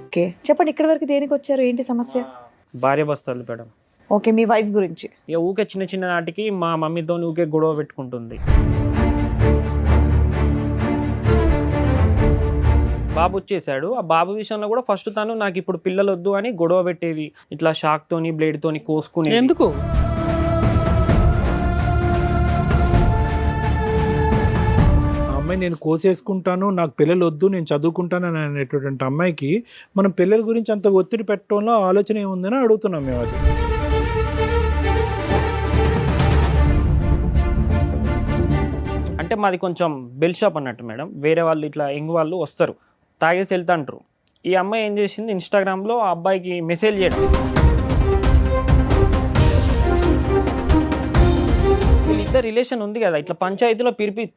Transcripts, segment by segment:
Okay, చెప్పండి ఇక్కడి వరకు దేనికి వచ్చారు, ఏంటి సమస్య? భార్య భర్తలు మేడం. ఓకే, మీ వైఫ్ గురించి. ఇక ఊకే చిన్న చిన్న నాటికి మా మమ్మీతో ఊకే గొడవ పెట్టుకుంటుంది. బాబు వచ్చేసాడు. ఆ బాబు విషయంలో కూడా ఫస్ట్ తను నాకు ఇప్పుడు పిల్లలు వద్దు అని గొడవ పెట్టేది, ఇట్లా షాక్ తోని బ్లేడ్ తోని కోసుకుని. ఎందుకు? అమ్మాయి నేను కోసేసుకుంటాను, నాకు పిల్లలు వద్దు, నేను చదువుకుంటాను అని అనేటటువంటి అమ్మాయికి మనం పిల్లల గురించి అంత ఒత్తిడి పెట్టడంలో ఆలోచన ఏముందని అడుగుతున్నాం మేము. అది అంటే మాది కొంచెం బెల్ షాప్ అన్నట్టు మేడం. వేరే వాళ్ళు ఇట్లా యంగ్ వాళ్ళు వస్తారు, తాగేసి వెళ్తాంటారు. ఈ అమ్మాయి ఏం చేసింది, ఇన్స్టాగ్రామ్లో ఆ అబ్బాయికి మెసేజ్ చేయడం, వీళ్ళిద్దరు రిలేషన్ ఉంది కదా, ఇట్లా పంచాయతీలో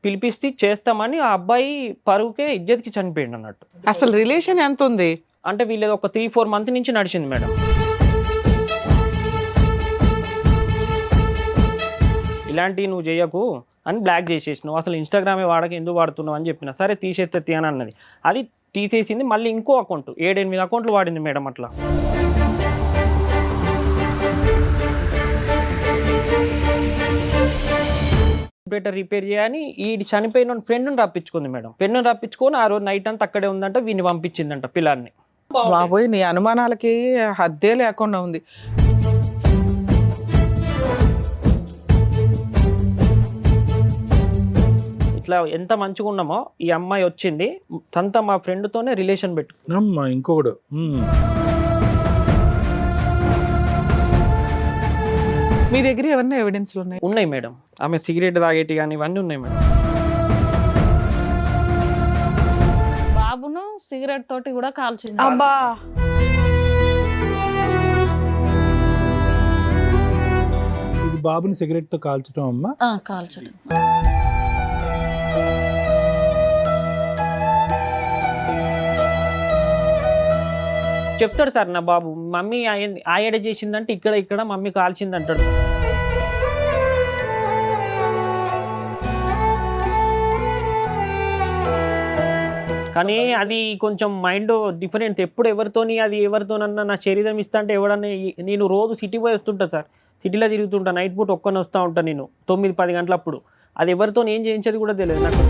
పిలిపిస్తే చేస్తామని ఆ అబ్బాయి పరువుకే ఇజ్జత్కి చనిపోయింది అన్నట్టు. అసలు రిలేషన్ ఎంత ఉంది అంటే వీళ్ళది ఒక 3-4 మంత్ నుంచి నడిచింది మేడం. ఇలాంటివి నువ్వు చేయకు అని బ్లాక్ చేసేసినావు, అసలు ఇన్స్టాగ్రామే వాడక ఎందుకు వాడుతున్నావు అని చెప్పిన. సరే తీసేస్తే అని అన్నది. అది తీసేసింది. మళ్ళీ ఇంకో అకౌంట్ 7-8 అకౌంట్లు వాడింది మేడం. అట్లా కంప్యూటర్ రిపేర్ చేయని ఈ చనిపోయిన ఫ్రెండ్ని రప్పించుకుంది మేడం. ఫ్రెండ్ని రప్పించుకొని ఆ రోజు నైట్ అంతా అక్కడే ఉందంట, వీడిని పంపించిందంట పిల్లాన్ని. బాబోయ్, నీ అనుమానాలకి హద్దే లేకుండా ఉంది. ఇట్లా ఎంత మంచిగా ఉన్నామో ఈ అమ్మాయి వచ్చింది, తనతో మా ఫ్రెండ్తోనే రిలేషన్ పెట్టు. అమ్మా ఇంకొకడు మీ దగ్గర ఏమన్నా ఎవిడెన్స్లు ఉన్నాయి? ఉన్నాయి మేడం. ఆమె సిగరెట్ తాగేటి కానీ ఇవన్నీ ఉన్నాయి మేడం. బాబును సిగరెట్ తోటి కూడా కాల్చింది. అబ్బా, ఇది బాబుని సిగరెట్ తో కాల్చడం అమ్మా. కాల్చడం. చెప్తాడు సార్ నా బాబు, మమ్మీ ఆయడ చేసిందంటే ఇక్కడ మమ్మీ కాల్చింది అంటాడు. కానీ అది కొంచెం మైండ్ డిఫరెంట్. ఎప్పుడు ఎవరితోని అది ఎవరితోనన్నా నా శరీరం ఇస్తా అంటే ఎవడన్నా. నేను రోజు సిటీ పోయి వస్తుంటా సార్, సిటీలో తిరుగుతుంటా, నైట్ పూట ఒక్కనే వస్తూ ఉంటాను నేను 9-10 గంటలప్పుడు. అది ఎవరితో ఏం చేయించేది కూడా తెలియదు నాకు.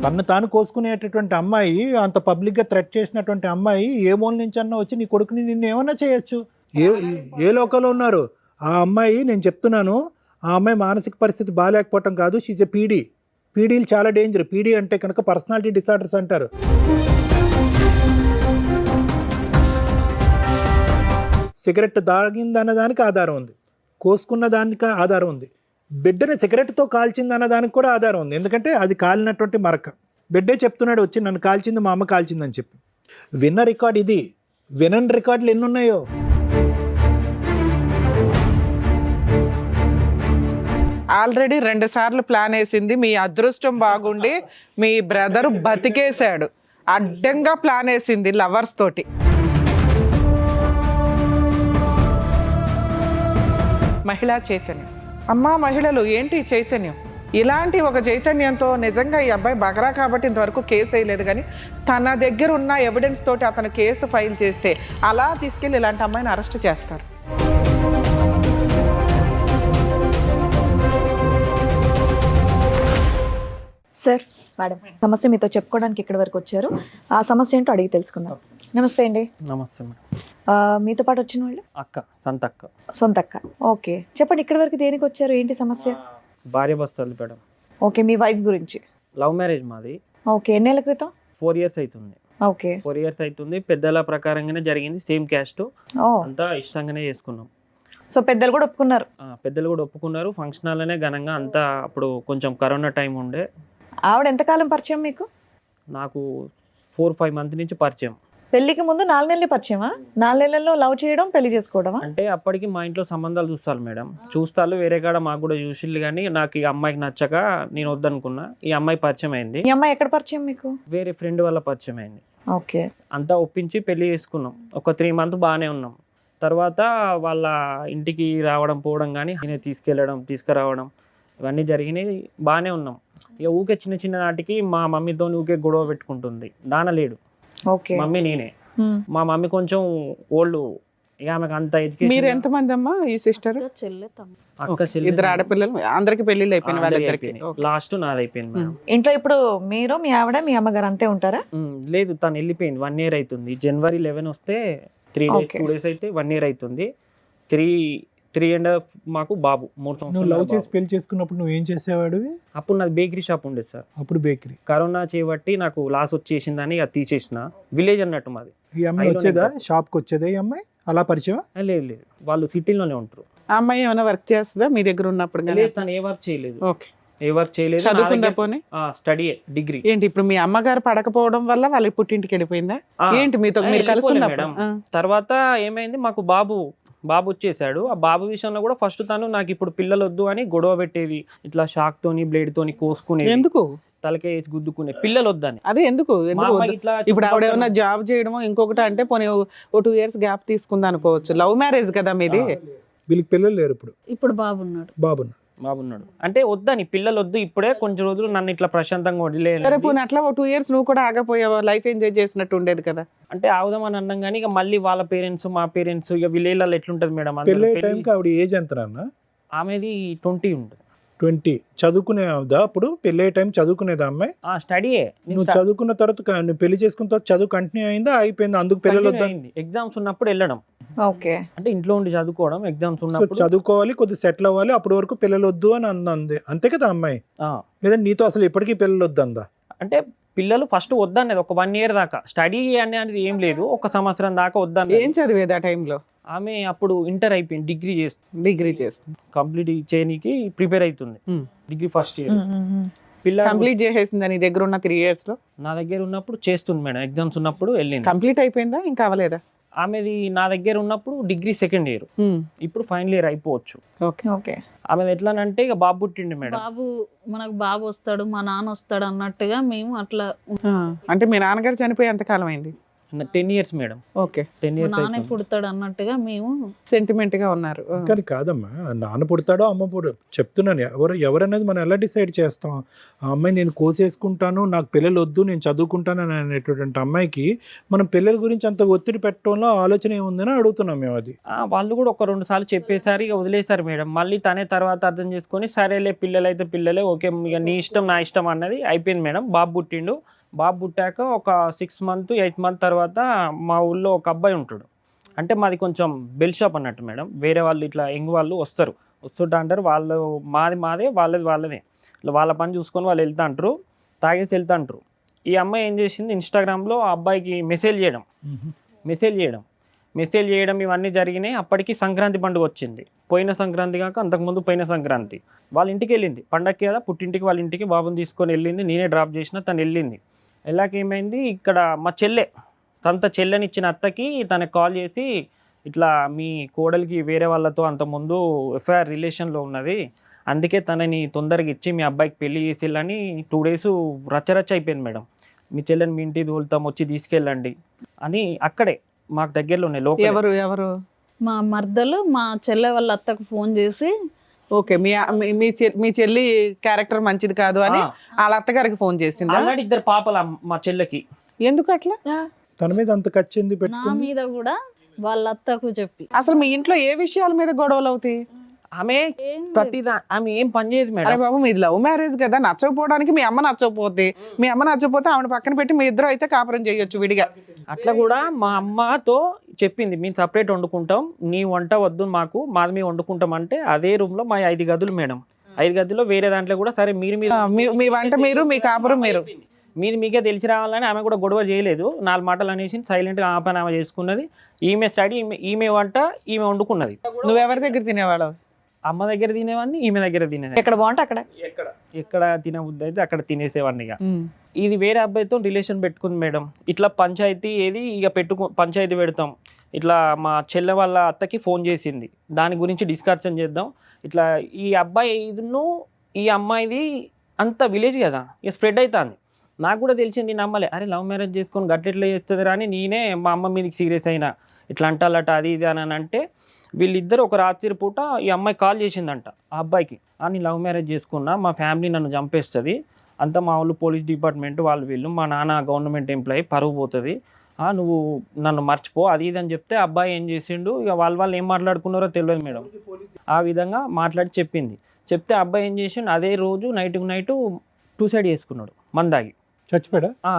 తను తాను కోసుకునేటటువంటి అమ్మాయి, అంత పబ్లిక్గా థ్రెట్ చేసినటువంటి అమ్మాయి ఏ మూల నుంచి అన్నా వచ్చి నీ కొడుకుని నిన్ను ఏమన్నా చేయొచ్చు. ఏ లోకంలో ఉన్నారు ఆ అమ్మాయి? నేను చెప్తున్నాను, ఆ అమ్మాయి మానసిక పరిస్థితి బాగాలేకపోవటం కాదు, షీజ్ ఎ పీడీ. పీడీలు చాలా డేంజర్. పీడీ అంటే కనుక పర్సనాలిటీ డిసార్డర్స్ అంటారు. సిగరెట్ తాగిందన్న దానికి ఆధారం ఉంది, కోసుకున్న దానికి ఆధారం ఉంది, బిడ్డని సిగరెట్తో కాల్చిందన్న దానికి కూడా ఆధారం ఉంది. ఎందుకంటే అది కాలినటువంటి మరక. బిడ్డే చెప్తున్నాడు వచ్చి, నన్ను కాల్చింది మా అమ్మ కాల్చిందని చెప్పి. విన్న రికార్డ్ ఇది. వినని రికార్డులు ఎన్ని ఉన్నాయో. ఆల్రెడీ 2 సార్లు ప్లాన్ వేసింది. మీ అదృష్టం బాగుండి మీ బ్రదరు బతికేశాడు. అడ్డంగా ప్లాన్ వేసింది లవర్స్ తోటి. మహిళా చైతన్యం. అమ్మా మహిళలు, ఏంటి చైతన్యం? ఇలాంటి ఒక చైతన్యంతో నిజంగా ఈ అబ్బాయి బగరా కాబట్టి ఇంతవరకు కేసు వేయలేదు, కానీ తన దగ్గర ఉన్న ఎవిడెన్స్ తోటి అతను కేసు ఫైల్ చేస్తే అలా తీసుకెళ్ళి ఇలాంటి అమ్మాయిని అరెస్ట్ చేస్తారు. సార్, మేడం సమస్య మీతో చెప్పుకోవడానికి ఇక్కడి వరకు వచ్చారు. ఆ సమస్య ఏంటో అడిగి తెలుసుకుందాం. నమస్తే అండి. నమస్తే మేడం. మీతో పాటు వచ్చిన వాళ్ళు? అక్క, సొంతక్క. సొంతక్క. ఓకే, చెప్పండి ఇక్కడి వరకు దేనికి వచ్చారు, ఏంటి సమస్య? భార్య భర్తలు మేడం. ఓకే, మీ వైఫ్ గురించి. లవ్ మ్యారేజ్ మాది. ఓకే, ఎన్నేళ్ల క్రితం? 4 years అవుతుంది. ఓకే, 4 years అవుతుంది. పెద్దల ప్రకారంగానే జరిగింది, సేమ్ క్యాస్ట్, అంతా ఇష్టంగానే చేసుకున్నాం. సో పెద్దలు కూడా ఒప్పుకున్నారు? పెద్దలు కూడా ఒప్పుకున్నారు. ఫంక్షన్ హాల్లోనే ఘనంగా అంతా. అప్పుడు కొంచెం కరోనా టైం ఉండే. ఆవిడ ఎంతకాలం పరిచయం మీకు? నాకు 4-5 months నుంచి పరిచయం. పెళ్లికి ముందు 4 నెలలు పరిచయమా? 4 నెలల్లో లవ్ చేయడం, పెళ్లి చేసుకోవడమా? అంటే అప్పటికి మా ఇంట్లో సంబంధాలు చూస్తారు మేడం. చూస్తారు వేరే కాడ, మాకు కూడా చూసిళ్ళు, కానీ నాకు ఈ అమ్మాయికి నచ్చక నేను వద్దనుకున్నా. ఈ అమ్మాయి పరిచయం అయింది. ఈ అమ్మాయి ఎక్కడ పరిచయం మీకు? వేరే ఫ్రెండ్ వల్ల పరిచయం అయింది. ఓకే. అంతా ఒప్పించి పెళ్లి చేసుకున్నాం. ఒక 3 మంత్ బాగానే ఉన్నాం. తర్వాత వాళ్ళ ఇంటికి రావడం పోవడం కానీ నేనే తీసుకెళ్ళడం తీసుకురావడం ఇవన్నీ జరిగినాయి. బాగానే ఉన్నాం. ఇక ఊకే చిన్న చిన్న నాటికి మా మమ్మీతో ఊకే గొడవ పెట్టుకుంటుంది. నాన్న లేడు, ఓకే. మమ్మీ నేనే. ఉమ్. మా మమ్మీ కొంచెం ఓల్డ్, ఇక ఆమెకు అంత మీరు ఎడ్యుకేషన్. ఎంతమంది అమ్మా ఈ సిస్టర్? ఇంకా చెల్లె తమ్ముడు. అక్క చెల్లి ఇద్దరు ఆడపిల్లలు, అందరికి పెళ్లిళ్ళు అయిపోయిన వాళ్ళిద్దరికి. లాస్ట్ నాది అయిపోయింది మేడం. ఇంట్లో ఇప్పుడు మీరు, మీ ఆవిడ, మీ అమ్మగారు అంతే ఉంటారా? లేదు, తను వెళ్ళిపోయింది. 1 year అవుతుంది. January 11 వస్తే 3 days Okay. 2 days అయితే 1 year అవుతుంది. 3.5 మాకు బాబు 3 నువ్వు సంవత్సరాలు లవ్ చేసి బాబు. పెళ్లి చేసుకున్నప్పుడు నువ్వు ఏం చేసేవాడివి? అప్పుడు నాది బేకరీ షాప్ ఉండేది సార్. అప్పుడు బేకరీ. కరోనా చేయబట్టి నాకు లాస్ వచ్చేసిందని అది తీసేసిన. విలేజ్ అన్నట్టు మాది. ఈ అమ్మాయి ఐలోనే వచ్చేదా ఉంటా. షాప్కి వచ్చేదా ఈ అమ్మాయి? అలా పరిచయం? లేదు లేదు, వాళ్ళు సిటీలోనే ఉంటారు. ఆ అమ్మాయి ఏమైనా వర్క్ చేస్తుందా మీ దగ్గర ఉన్నప్పుడు? లేదు, తను ఏ వర్క్ చేయలేదు. ఓకే. ఏ వర్క్ చేయలేదు. చదువుకుందా పోనీ? Study degree. ఏంటి ఇప్పుడు మీ అమ్మగారు పడకపోవడం వల్ల వాళ్ళ పుట్టింటికి వెళ్ళిపోయిందా? ఏంటి మీతో మీరు కలిసి మేడం. ఉన్నప్పుడు? తర్వాత ఏమైంది, మాకు బాబు వచ్చేసాడు. ఆ బాబు విషయంలో కూడా ఫస్ట్ తను నాకు ఇప్పుడు పిల్లలు వద్దు అని గొడవ పెట్టేది. ఇట్లా షాక్ తోని బ్లేడ్ తోని కోసుకునేది, ఎందుకు? తలకే వేసి గుద్దుకునే, పిల్లలు వద్దని. అదే ఎందుకు మా ఎందుకు అమ్మాయి వద్దు? ఇట్లా ఇప్పుడు ఆవిడ ఏమన్నా జాబ్ చేయడమో ఇంకొకటి అంటే పోనీ ఓ 2 years గ్యాప్ తీసుకుంది అనుకోవచ్చు. లవ్ మ్యారేజ్ కదా మీది. వీళ్ళకి పిల్లలు లేరు ఇప్పుడు? ఇప్పుడు బాబున్నాడు. బాబున్నాడు అంటే వద్దని, పిల్లలు వద్దు ఇప్పుడే కొంచెం రోజులు నన్ను ఇట్లా ప్రశాంతంగా సరే వదిలేదు. పోనీ అట్లా ఓ 2 years నువ్వు కూడా ఆగపోయావు, లైఫ్ ఎంజాయ్ చేసినట్టు ఉండేది కదా. అంటే ఆవుదామని అన్నాం కానీ ఇక మళ్ళీ వాళ్ళ పేరెంట్స్ మా పేరెంట్స్ ఇక విలేజ్లలో ఎట్లుంటది మేడం, అందరూ పెళ్ళి పెళ్లి- టైంకి ఆవిడ ఏజ్ ఎంత నాన్న? ఆమెది 20 ఉంటుంది. 20. చదువుకునేదా అప్పుడు? పెళ్ళి టైం చదువుకునేదా అమ్మాయి? స్టడీయే. నువ్వు చదువుకున్న తర్వాత నువ్వు పెళ్లి చేసుకున్న తర్వాత చదువు కంటిన్యూ అయిందా అయిపోయిందా? అందుకు పిల్లలు వద్దా? ఎగ్జామ్స్ ఉన్నప్పుడు వెళ్ళడం, ఓకే. అంటే ఇంట్లో ఉండి చదువుకోవడం. ఎగ్జామ్స్ సో ఉన్నప్పుడు చదువుకోవాలి, కొద్దిగా సెటిల్ అవ్వాలి, అప్పటి వరకు పిల్లలు వద్దు అని అంది. అంతే కదా అమ్మాయి? ఆ, లేదా నీతో అసలు ఇప్పటికీ పిల్లలు వద్దు అందా? అంటే పిల్లలు ఫస్ట్ వద్దనేది ఒక 1 year దాకా. స్టడీ అనేది ఏం లేదు, 1 సంవత్సరం దాకా ఏం వద్దనేది. చదివేది ఆ టైంలో? ఆమె అప్పుడు ఇంటర్ అయిపోయింది, డిగ్రీ చేస్తుంది. డిగ్రీ చేస్తుంది. కంప్లీట్ చేయడానికి ప్రిపేర్ అవుతుంది. Degree first year. Um, um, um. పిల్లలు కంప్లీట్ చేసేసిందా నీ దగ్గర ఉన్న 3 years లో? నా దగ్గర ఉన్నప్పుడు చేస్తుంది మేడం, ఎగ్జామ్స్ ఉన్నప్పుడు వెళ్ళింది. కంప్లీట్ అయిపోయిందా ఇంకా అవ్వలేదా? ఆమెది నా దగ్గర ఉన్నప్పుడు డిగ్రీ 2nd year, ఇప్పుడు ఫైనల్ ఇయర్ అయిపోవచ్చు. ఓకే. ఓకే. ఆమెది ఎట్లానంటే ఇక బాబు పుట్టిండు మేడం. మనకు బాబు వస్తాడు, మా నాన్న వస్తాడు అన్నట్టుగా మేము అట్లా అంటే మీ నాన్నగారు చనిపోయి ఎంత కాలం అయింది? 10 years మేడం. ఓకే. 10 మా years నాన్న అయిపోయింది. పుడతాడు అన్నట్టుగా మేము సెంటిమెంట్ గా ఉన్నారు. కానీ కాదమ్మా, నాన్న పుడతాడో అమ్మ చెప్తున్నాను, ఎవరనేది మనం ఎలా డిసైడ్ చేస్తాం? ఆ అమ్మాయి నేను కోసేసుకుంటాను, నాకు పిల్లలు వద్దు, నేను చదువుకుంటాను అని అనేటువంటి అమ్మాయికి మనం పిల్లల గురించి అంత ఒత్తిడి పెట్టడంలో ఆలోచన ఏముందని అడుగుతున్నాం మేము. అది వాళ్ళు కూడా 1-2 సార్లు చెప్పేసారు, ఇక వదిలేశారు మేడం. మళ్ళీ తనే తర్వాత అర్థం చేసుకొని సరేలే పిల్లలు అయితే పిల్లలే, ఓకే ఇక నీ ఇష్టం నా ఇష్టం అన్నది అయిపోయింది మేడం. బాబు పుట్టిండు. బాబు పుట్టాక ఒక 6 month 8 month తర్వాత మా ఊళ్ళో ఒక అబ్బాయి ఉంటాడు. అంటే మాది కొంచెం బెల్ షాప్ అన్నట్టు మేడం. వేరే వాళ్ళు ఇట్లా యంగ్ వాళ్ళు వస్తుంటా అంటారు. వాళ్ళు మాదే వాళ్ళదే. వాళ్ళ పని చూసుకొని వాళ్ళు వెళ్తా అంటారు, తాగేసి వెళ్తా అంటారు. ఈ అమ్మాయి ఏం చేసింది, ఇన్స్టాగ్రామ్లో ఆ అబ్బాయికి మెసేజ్ చేయడం ఇవన్నీ జరిగినాయి. అప్పటికి సంక్రాంతి పండుగ వచ్చింది. పోయిన సంక్రాంతి కాక అంతకుముందు పోయిన సంక్రాంతి వాళ్ళ ఇంటికి వెళ్ళింది. పండగకి కదా పుట్టింటికి, వాళ్ళ ఇంటికి బాబుని తీసుకొని వెళ్ళింది. నేనే డ్రాప్ చేసిన, తను వెళ్ళింది. వెళ్ళాక ఏమైంది, ఇక్కడ మా చెల్లెనిచ్చిన అత్తకి తనకు కాల్ చేసి ఇట్లా మీ కోడలికి వేరే వాళ్ళతో అంతకుముందు ఎఫ్ఐఆర్ రిలేషన్లో ఉన్నది, అందుకే తనని తొందరగా ఇచ్చి మీ అబ్బాయికి పెళ్లి చేసేళ్ళని 2 days రచ్చరచ్చ అయిపోయింది మేడం. మీ చెల్లెని మీ ఇంటికి తోలుతాం, వచ్చి తీసుకెళ్ళండి అని. అక్కడే మాకు దగ్గరలోనే లోకల్. ఎవరు? మా మర్దలు మా చెల్లె వాళ్ళ అత్తకు ఫోన్ చేసి ఓకే. మీ చెల్లి క్యారెక్టర్ మంచిది కాదు అని వాళ్ళ అత్తగారికి ఫోన్ చేసింది. ఆల్రెడీ 2 పాపలు మా చెల్లెకి. ఎందుకు అట్లా? తన మీద అంత కచ్చింది నా పెట్టుకుంది. మీద కూడా వాళ్ళ అత్తకు చెప్పి. అసలు మీ ఇంట్లో ఏ విషయాల మీద గొడవలు అవుతాయి? ఆమె ఏం లేదు. ప్రతిదా ఆమె ఏం పని చేయదు అరే మేడం. బాబు మీది లవ్ మ్యారేజ్ కదా, నచ్చకపోవడానికి మీ అమ్మ నచ్చకపోతే ఆవిడ పక్కన పెట్టి మీ ఇద్దరు అయితే కాపురం చేయొచ్చు విడిగా. అట్లా కూడా మా అమ్మతో చెప్పింది, మేము సపరేట్ వండుకుంటాం, నీ వంట వద్దు మాకు, మాది మేము వండుకుంటాం అంటే. అదే రూమ్ లో మా 5 గదులు మేడం. 5 గదుల్లో వేరే దాంట్లో కూడా సరే మీరు మీ వంట మీరు, మీ కాపురం మీరు. మీకే తెలిసి రావాలని ఆమె కూడా గొడవ చేయలేదు. 4 మాటలు అనేసి సైలెంట్గా ఆ పని ఆమె చేసుకున్నది. ఈమె స్టడీ, ఈమె వంట ఈమె వండుకున్నది. నువ్వెవరి దగ్గర తినేవాడు? అమ్మ దగ్గర తినేవాడిని, ఈమె దగ్గర తినేది. ఎక్కడ బాగుంటే అక్కడ. ఎక్కడ తినబుద్ధి అయితే అక్కడ తినేసేవాడిని. ఇక ఇది వేరే అబ్బాయితో రిలేషన్ పెట్టుకుంది మేడం. ఇట్లా పంచాయతీ ఇక పంచాయతీ పెడతాం. ఇట్లా మా చెల్లె వాళ్ళ అత్తకి ఫోన్ చేసింది, దాని గురించి డిస్కషన్ చేద్దాం. ఇట్లా ఈ అబ్బాయి ఈ అమ్మాయిది అంత విలేజ్ కదా, ఇక స్ప్రెడ్ అవుతుంది. నాకు కూడా తెలిసింది, నేను నమ్మలే. అరే లవ్ మ్యారేజ్ చేసుకొని గట్లెట్లా చేస్తుంది అని నేనే మా అమ్మ మీదకి సీరియస్ అయినా, ఇట్లా అంటాలట అది ఇది అని అంటే వీళ్ళిద్దరు ఒక రాత్రి పూట ఈ అమ్మాయి కాల్ చేసిందంట ఆ అబ్బాయికి, నేను లవ్ మ్యారేజ్ చేసుకున్నా, మా ఫ్యామిలీ నన్ను చంపేస్తుంది, అంతా మా వాళ్ళు పోలీస్ డిపార్ట్మెంట్ వాళ్ళు వీళ్ళు, మా నాన్న గవర్నమెంట్ ఎంప్లాయీ, పరువు పోతుంది, నువ్వు నన్ను మర్చిపో అది ఇది అని చెప్తే అబ్బాయి ఏం చేసిండు, ఇక వాళ్ళు ఏం మాట్లాడుకున్నారో తెలియదు మేడం. ఆ విధంగా మాట్లాడి చెప్తే అబ్బాయి ఏం చేసిండు, అదే రోజు నైట్ సూసైడ్ చేసుకున్నాడు మందాగి. చచ్చిపోయాడా?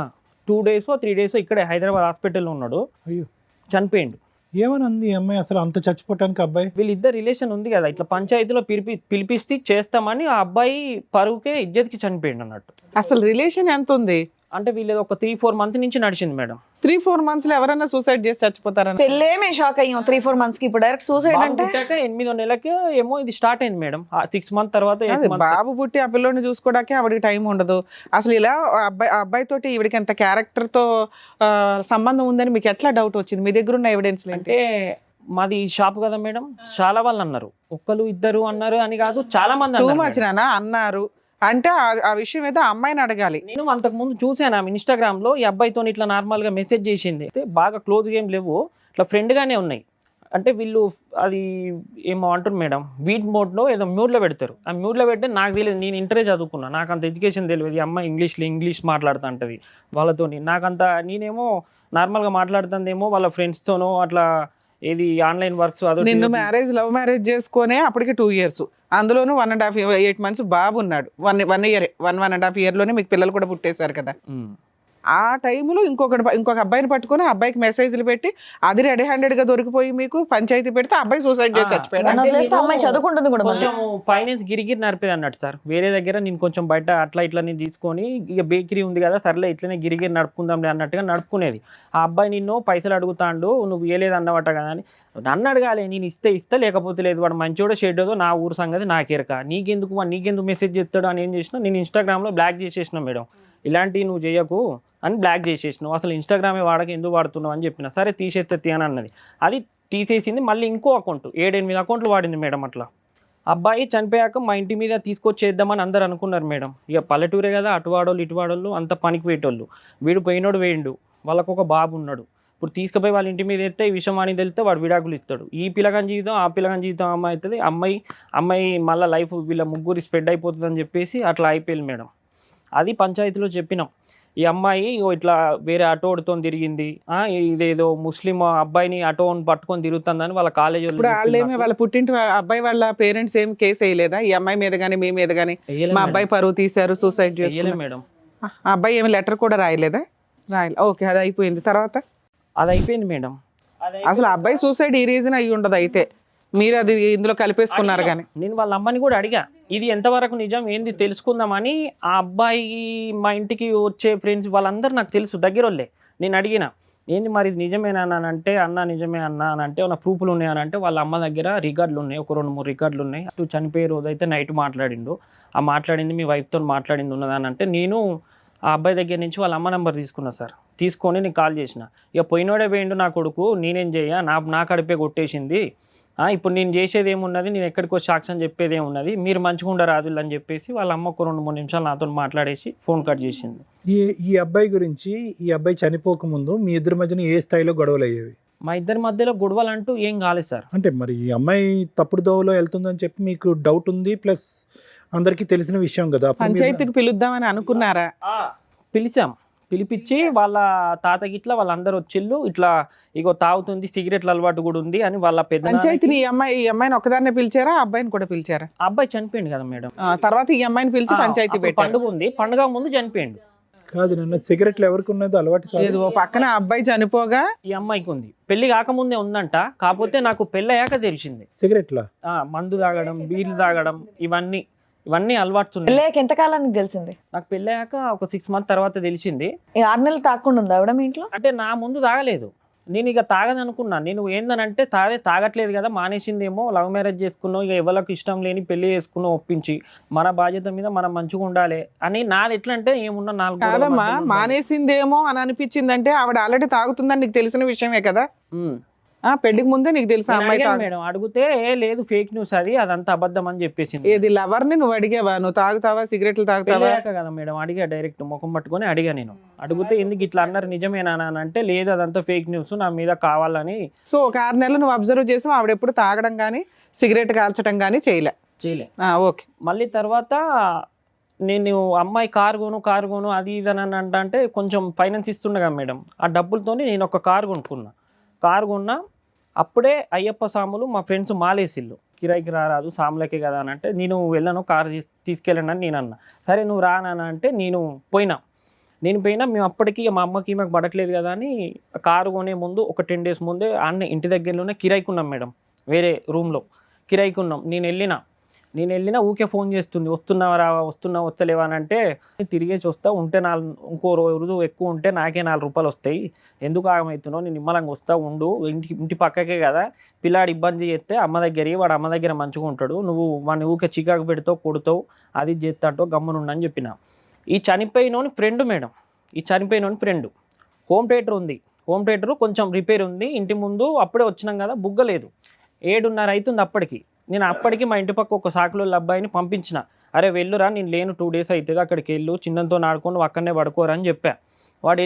2 days 3 days ఇక్కడే హైదరాబాద్ హాస్పిటల్లో ఉన్నాడు, అయ్యో చనిపోయిండు. ఏమని అంది అమ్మాయి అసలు అంత చచ్చిపోవటానికి? అబ్బాయి వీళ్ళిద్దరు రిలేషన్ ఉంది కదా, ఇట్లా పంచాయతీలో పిలిపిస్తే చేస్తామని ఆ అబ్బాయి పరువుకే ఇజ్జత్కి చనిపోయిండు అన్నట్టు. అసలు రిలేషన్ ఎంత ఉంది? అంటే వీళ్ళది ఒక 3-4 months నుంచి నడిచింది మేడం. 3-4 months లో ఎవరైనా సూసైడ్ చేసి చచ్చిపోతారని పెళ్ళే మేము షాక్ అయ్యాం. 3-4 months కి ఇప్పుడు డైరెక్ట్ సూసైడ్ అంటే 8వ నెలకి ఏమో ఇది స్టార్ట్ అయింది మేడం. 6 months తర్వాత 8 అదే months. బాబు పుట్టి ఆ పిల్లోని చూసుకోవడానికి ఆవిడకి టైం ఉండదు. అసలు ఇలా ఆ అబ్బాయి తోటి ఈవిడికి ఎంత క్యారెక్టర్ తో సంబంధం ఉందని మీకు ఎట్లా డౌట్ వచ్చింది? మీ దగ్గర ఉన్న ఎవిడెన్స్ అంటే మాది షాప్ కదా మేడం, చాలా వాళ్ళు అన్నారు, ఒక్కరు ఇద్దరు అన్నారు అని కాదు, చాలా మంది టూ అన్నారు మచ్ మేడం. నానా అన్నారు అంటే ఆ విషయం ఏదో అమ్మాయిని అడగాలి. నేను అంతకు ముందు చూసాను ఆమె ఇన్స్టాగ్రామ్ లో ఈ అబ్బాయితో ఇట్లా నార్మల్ గా మెసేజ్ చేసింది. అయితే బాగా క్లోజ్ గేమ్ లేవు, ఇట్లా ఫ్రెండ్ గానే ఉన్నాయి. అంటే వీళ్ళు అది ఏమో అంటారు మేడం, వీట్ మోడ్ లో ఏదో మ్యూట్ లో పెడతారు. ఆ మ్యూట్ లో పెడితే నాకు తెలియదు, నేను ఇంటరే చదువుకున్నా, నాకు అంత ఎడ్యుకేషన్ తెలియదు. ఈ అమ్మాయి ఇంగ్లీష్ మాట్లాడుతూ ఉంటుంది వాళ్ళతో, నాకంత నేనేమో నార్మల్ గా మాట్లాడుతుందేమో వాళ్ళ ఫ్రెండ్స్ తోనో అట్లా ఏది ఆన్లైన్ వర్క్స్. నిన్ను లవ్ మ్యారేజ్ చేసుకునే అప్పటికి 2 years, అందులోనూ 1.5 8 months బాబు ఉన్నాడు. 1 year 1.5 year లోనే మీకు పిల్లలు కూడా పుట్టేశారు కదా. ఆ టైంలో ఇంకొక అబ్బాయిని పట్టుకొని ఆ అబ్బాయికి మెసేజ్లు పెట్టి అది రెడీ హ్యాండెడ్ గా దొరికిపోయి మీకు పంచాయతీ పెడితే అబ్బాయి సూసైడ్ చేసి చచ్చిపోయాడు. నన్ను వదిలేస్తే అమ్మాయి చదువుకుంటుంది కూడా మళ్ళీ. కొంచెం ఫైనాన్స్ గిరిగిరి నడిపేది అన్నట్టు సార్. వేరే దగ్గర నేను కొంచెం బయట అట్లా ఇట్లా నేను తీసుకొని ఇక బేకరీ ఉంది కదా సర్లే ఇట్లనే గిరిగిరి నడుపుకుందాంలే అన్నట్టుగా నడుపుకునేది. ఆ అబ్బాయి నిన్ను పైసలు అడుగుతాండు, నువ్వు ఇవ్వలేదు అన్నమాట కదా అని. నన్ను అడగాలి, నేను ఇస్తే లేకపోతే లేదు, వాడు మంచోడో షెడ్డో నా ఊరు సంగతి నాకేరక, నీకెందుకు మెసేజ్ చేస్తాడు అని ఏం చేసినా నేను ఇన్స్టాగ్రామ్లో బ్లాక్ చేసేసిన మేడం. ఇలాంటివి నువ్వు చేయకు అని బ్లాక్ చేసేసినావు, అసలు ఇన్స్టాగ్రామే వాడక ఎందుకు వాడుతున్నావు అని చెప్పిన. సరే తీసేస్తే అని అన్నది, అది తీసేసింది. మళ్ళీ ఇంకో అకౌంట్ 7-8 అకౌంట్లు వాడింది మేడం. అట్లా అబ్బాయి చనిపోయాక మా ఇంటి మీద తీసుకొచ్చేద్దామని అందరు అనుకున్నారు మేడం. ఇక పల్లెటూరే కదా, అటువాడోళ్ళు ఇటువాడోళ్ళు అంత పనికి పోయేటోళ్ళు. వీడు పోయినోడు వేయండు, వాళ్ళకు ఒక బాబు ఉన్నాడు. ఇప్పుడు తీసుకుపోయి వాళ్ళ ఇంటి మీద ఎత్తే ఈ విషయం అని తెలిస్తే వాడు విడాకులు ఇస్తాడు. ఈ పిల్లగాని జీవితం ఆ పిల్లగాని జీవితం అమ్మాయి అవుతుంది. అమ్మాయి మళ్ళీ లైఫ్ వీళ్ళ ముగ్గురు స్ప్రెడ్ అయిపోతుంది అని చెప్పేసి అట్లా అయిపోయింది మేడం. అది పంచాయతీలో చెప్పినాం. ఈ అమ్మాయి ఇట్లా వేరే ఆటోడితో తిరిగింది, ఇదేదో ముస్లిం అబ్బాయిని ఆటోని పట్టుకొని తిరుగుతుందని వాళ్ళ కాలేజీ ఇప్పుడు వాళ్ళేమి వాళ్ళ పుట్టింటి అబ్బాయి వాళ్ళ పేరెంట్స్ ఏం కేసు వేయలేదా ఈ అమ్మాయి మీద కానీ మీ మీద కానీ? మా అబ్బాయి పరువు తీశారు సూసైడ్ చేసుకున్నారు మేడం. ఆ అబ్బాయి ఏమి లెటర్ కూడా రాయలేదా? రాయలే. ఓకే, అది అయిపోయింది. తర్వాత అది అయిపోయింది మేడం. అసలు అబ్బాయి సూసైడ్ ఈ రీజన్ అయ్యి ఉండదు, అయితే మీరు అది ఇందులో కలిపేసుకున్నారు. కానీ నేను వాళ్ళ అమ్మని కూడా అడిగా, ఇది ఎంతవరకు నిజం ఏంది తెలుసుకుందామని. ఆ అబ్బాయి మా ఇంటికి వచ్చే ఫ్రెండ్స్ వాళ్ళందరూ నాకు తెలుసు, దగ్గరోళ్ళే. నేను అడిగిన, ఏంది మరి ఇది నిజమేనా అని అంటే, అన్న నిజమే అన్న అని అంటే, ఉన్న ప్రూఫ్లు ఉన్నాయని అంటే, వాళ్ళ అమ్మ దగ్గర రికార్డులు ఉన్నాయి, ఒక 2-3 రికార్డులు ఉన్నాయి. అటు చనిపోయే రోజు అయితే నైట్ మాట్లాడిండు, ఆ మాట్లాడింది మీ వైఫ్తో మాట్లాడింది ఉన్నదని అంటే, నేను ఆ అబ్బాయి దగ్గర నుంచి వాళ్ళ అమ్మ నెంబర్ తీసుకున్నా సార్. తీసుకొని నేను కాల్ చేసిన, ఇక పోయినోడే పోయిండు నా కొడుకు, నేనేం చేయ, నా కడిపే కొట్టేసింది, ఇప్పుడు నేను చేసేది ఏమున్నది, నేను ఎక్కడికో సాక్ష్యం చెప్పేది ఏమున్నది, మీరు మంచిగా ఉండరాదు అని చెప్పేసి వాళ్ళ అమ్మ ఒక 2-3 నిమిషాలు నాతో మాట్లాడేసి ఫోన్ కట్ చేసింది. ఈ అబ్బాయి గురించి, ఈ అబ్బాయి చనిపోకముందు మీ ఇద్దరి మధ్యన ఏ స్థాయిలో గొడవలు అయ్యేవి? మా ఇద్దరి మధ్యలో గొడవలు అంటూ ఏం కాలేదు సార్. అంటే మరి ఈ అమ్మాయి తప్పుడు దోవలో వెళ్తుందని చెప్పి మీకు డౌట్ ఉంది, ప్లస్ అందరికీ తెలిసిన విషయం కదా. పంచాయతీకి పిలుద్దామని అనుకున్నారా? పిలిపించి వాళ్ళ తాత గిట్లా వాళ్ళందరూ వచ్చిళ్ళు, ఇట్లా ఇగో తాగుతుంది, సిగరెట్ల అలవాటు కూడా ఉంది అని వాళ్ళ పెద్ద. పంచాయతీని ఈ అమ్మాయిని ఒకదాన్నే పిలిచారా, అబ్బాయిని కూడా పిలిచారా? అబ్బాయి చనిపోయింది కదా మేడం. తర్వాత ఈ అమ్మాయిని పిలిచి పంచాయతీ పెట్టారు. పండుగ ఉంది, పండుగ ముందు చనిపోయింది. కాదు నిన్న సిగరెట్లు ఎవరికి ఉన్నది అలవాటు? లేదు, ఓ పక్కన అబ్బాయి చనిపోగా ఈ అమ్మాయికి ఉంది. పెళ్లి కాకముందే ఉందంట, కాకపోతే నాకు పెళ్ళి అయ్యాక తెలిసింది. సిగరెట్లా? మందు తాగడం, బీర్లు తాగడం, ఇవన్నీ అలవాటు ఉన్నాయి. పెళ్ళాక ఎంతకాలానికి తెలిసింది? నాకు పెళ్ళాక ఒక 6 months తర్వాత తెలిసింది. 6 నెలలు తాగకుండా ఉందా ఆవిడ మీ ఇంట్లో? అంటే నా ముందు తాగలేదు, నేను ఇక తాగదనుకున్నా. నేను ఏందనంటే తాగట్లేదు కదా, మానేసిందేమో, లవ్ మ్యారేజ్ చేసుకున్నావు, ఇక ఎవరికి ఇష్టం లేని పెళ్లి చేసుకున్నావు ఒప్పించి, మన బాధ్యత మీద మనం మంచిగా ఉండాలి అని. నాది ఎట్లా అంటే ఏమున్నా 4 కాదమ్మా, మానేసిందేమో అని అనిపించిందంటే ఆవిడ ఆల్రెడీ తాగుతుందని నీకు తెలిసిన విషయమే కదా. పెళ్లికి ముందే నీకు తెలుసా నేను అమ్మాయి అడిగాను మేడం, అడిగితే "ఏ లేదు ఫేక్ న్యూస్ అది, అదంతా అబద్ధం అని చెప్పేసింది. ఏది లవర్ ని నువ్వు అడిగావా? నువ్వు తాగుతావా, సిగరెట్లు తాగుతావా? పెళ్ళాక కదా మేడం అడిగా, డైరెక్ట్ ముఖం పట్టుకొని అడిగా నేను. అడిగితే ఎందుకు ఇట్లా అన్నారు నిజమేనా అని అంటే, లేదు అదంతా ఫేక్ న్యూస్, నా మీద కావాలని. సో ఒక 6 నెలలు నువ్వు అబ్జర్వ్ చేసావు, ఆవిడ ఎప్పుడు తాగడం కానీ సిగరెట్ కాల్చడం కానీ చేయలే. ఓకే. మళ్ళీ తర్వాత నేను అమ్మాయి కారు కొను అది ఇది అని అంటే కొంచెం ఫైనాన్స్ ఇస్తుండగా మేడం, ఆ డబ్బులతో నేను ఒక కారు కొన్నా. అప్పుడే అయ్యప్ప సాములు మా ఫ్రెండ్స్ మాలేసిల్లు, కిరాయికి రారాదు సాములకే కదా అని అంటే, నేను వెళ్ళను కారు తీసుకెళ్ళండి అని నేను అన్నా. సరే నువ్వు రానని అంటే నేను పోయినా. మేము అప్పటికి మా అమ్మకి మాకు పడట్లేదు కదా అని కారు కొనే ముందు ఒక 10 days ముందే అన్నీ ఇంటి దగ్గరలోనే కిరాయికున్నాం మేడం, వేరే రూమ్లో కిరాయికున్నాం. నేను వెళ్ళినా ఊకే ఫోన్ చేస్తుంది, వస్తలేవా అని అంటే, తిరిగేసి వస్తా, ఉంటే ఇంకో రోజు ఎక్కువ ఉంటే నాకే 4 రూపాయలు వస్తాయి, ఎందుకు ఆగమవుతున్నావు, నేను నిమ్మలంగా వస్తా ఉండు, ఇంటి పక్కకే కదా, పిల్లాడు ఇబ్బంది చేస్తే అమ్మ దగ్గర వాడు అమ్మ దగ్గర మంచిగా ఉంటాడు, నువ్వు వాడిని ఊకే చికాకు పెడతావు, కొడతావు, అది చేస్తా అంటావు, గమ్మునుండని చెప్పిన. ఈ చనిపోయినోని ఫ్రెండ్ మేడం, హోమ్ థియేటర్ కొంచెం రిపేర్ ఉంది ఇంటి ముందు, అప్పుడే వచ్చినాం కదా, బుగ్గలేదు, 7:30 అవుతుంది అప్పటికి. నేను అప్పటికి మా ఇంటి పక్క ఒక సాకులో అబ్బాయిని పంపించిన, అరే వెళ్ళురా నేను లేను 2 days అవుతుంది, అక్కడికి వెళ్ళు, చిన్నంతో ఆడుకొని అక్కడనే పడుకోరా అని చెప్పా. వాడు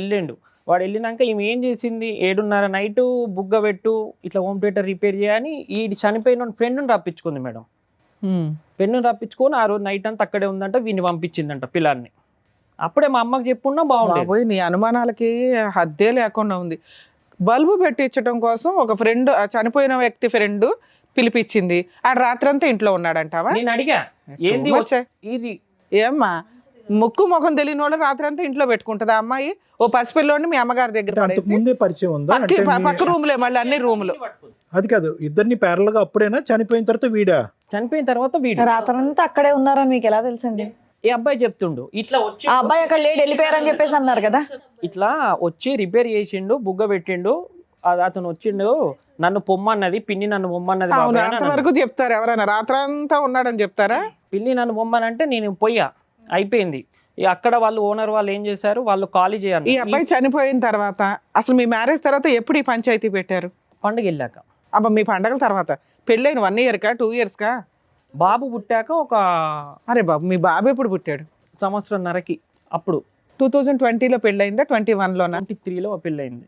వెళ్ళినాక ఈమె ఏం చేసింది, 7:30 నైట్ బుగ్గ పెట్టు ఇట్లా హోమ్ థియేటర్ రిపేర్ చేయని ఈ చనిపోయిన ఫ్రెండ్ని రప్పించుకుంది మేడం. ఫ్రెండ్ని రప్పించుకొని ఆ రోజు నైట్ అంతా అక్కడే ఉందంట, వీడిని పంపించిందంట పిల్లాన్ని. అప్పుడే మా అమ్మకి చెప్పున్నా బాగుండేది. నీ అనుమానాలకి హద్దే లేకుండా ఉంది. బల్బు పెట్టించడం కోసం ఒక ఫ్రెండ్, చనిపోయిన వ్యక్తి ఫ్రెండ్ పిలిపించింది, ఆడ రాత్రంతా ఇంట్లో ఉన్నాడంటావా? నేను అడిగా ఏంది ఇది, ఏమ్మా ముక్కు ముఖం తెలియని వాళ్ళు రాత్రంతా ఇంట్లో పెట్టుకుంటుందా అమ్మాయి? ఓ పసిపిల్లోని మీ అమ్మగారి దగ్గర ముందే పరిచయం ఉందా? పక్క రూమ్లే, మళ్ళీ అన్ని రూములు. అది కాదు, ఇద్దరిని ప్యారల్ గా అప్పుడేనా చనిపోయిన తర్వాత వీడు రాత్రంతా అక్కడే ఉన్నారని మీకు ఎలా తెలుసండి? ఈ అబ్బాయి చెప్తుండు ఇట్లా వచ్చి, ఆ అబ్బాయి అక్కడ లేడు వెళ్ళిపోయారని చెప్పేసి అన్నారు కదా. ఇట్లా వచ్చి రిపేర్ చేసిండు, బుగ్గ పెట్టిండు, అతను వచ్చిండు, నన్ను పొమ్మన్నది పిన్ని, నన్ను పొమ్మన్నది. అంతవరకు చెప్తారు ఎవరైనా? రాత్రంతా ఉన్నాడని చెప్తారా? పిన్ని నన్ను పొమ్మనంటే నేను పోయా, అయిపోయింది. అక్కడ వాళ్ళు ఓనర్ వాళ్ళు ఏం చేశారు, వాళ్ళు ఖాళీ చేయాలి. ఈ అబ్బాయి చనిపోయిన తర్వాత అసలు మీ మ్యారేజ్ తర్వాత ఎప్పుడు ఈ పంచాయతీ పెట్టారు? పండుగ వెళ్ళాక. అబ్బా మీ పండగల తర్వాత పెళ్ళైన 1 year కా 2 years కా? బాబు పుట్టాక ఒక, అరే బాబు మీ బాబు ఎప్పుడు పుట్టాడు? 1.5 సంవత్సరం. అప్పుడు 2020లో పెళ్ళయిందా? 21లోనా? 23లో పెళ్ళయింది.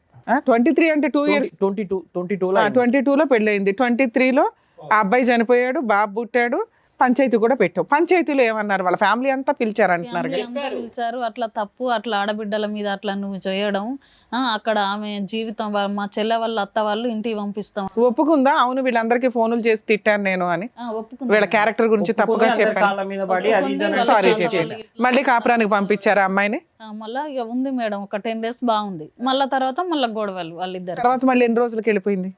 23 అంటే 2 years. 22లో పెళ్ళయింది. 23లో ఆ అబ్బాయి చనిపోయాడు, బాబు పుట్టాడు, పంచాయతీ కూడా పెట్టావు. పంచాయతీలో ఏమన్నారు? వాళ్ళ ఫ్యామిలీ అంతా పిలిచారు అంటున్నారు. పిలిచారు. అట్లా తప్పు, అట్లా ఆడబిడ్డల మీద అట్లా నువ్వు చేయడం, అక్కడ ఆమె జీవితం, మా చెల్లె వాళ్ళ అత్త వాళ్ళు ఇంటికి పంపిస్తాం. ఒప్పుకుందా? అవును వీళ్ళందరికీ ఫోన్లు చేసి తిట్టాను నేను అని, వీళ్ళ క్యారెక్టర్ గురించి తప్పుగా చెప్పాను, సారీ చెప్పాను. మళ్ళీ కాపురానికి పంపించారా అమ్మాయిని? మళ్ళా ఇక ఉంది మేడం, ఒక 10 days బాగుంది, మళ్ళా తర్వాత మళ్ళీ గొడవలు వాళ్ళిద్దరు. తర్వాత మళ్ళీ ఎన్ని రోజులకి వెళ్ళిపోయింది?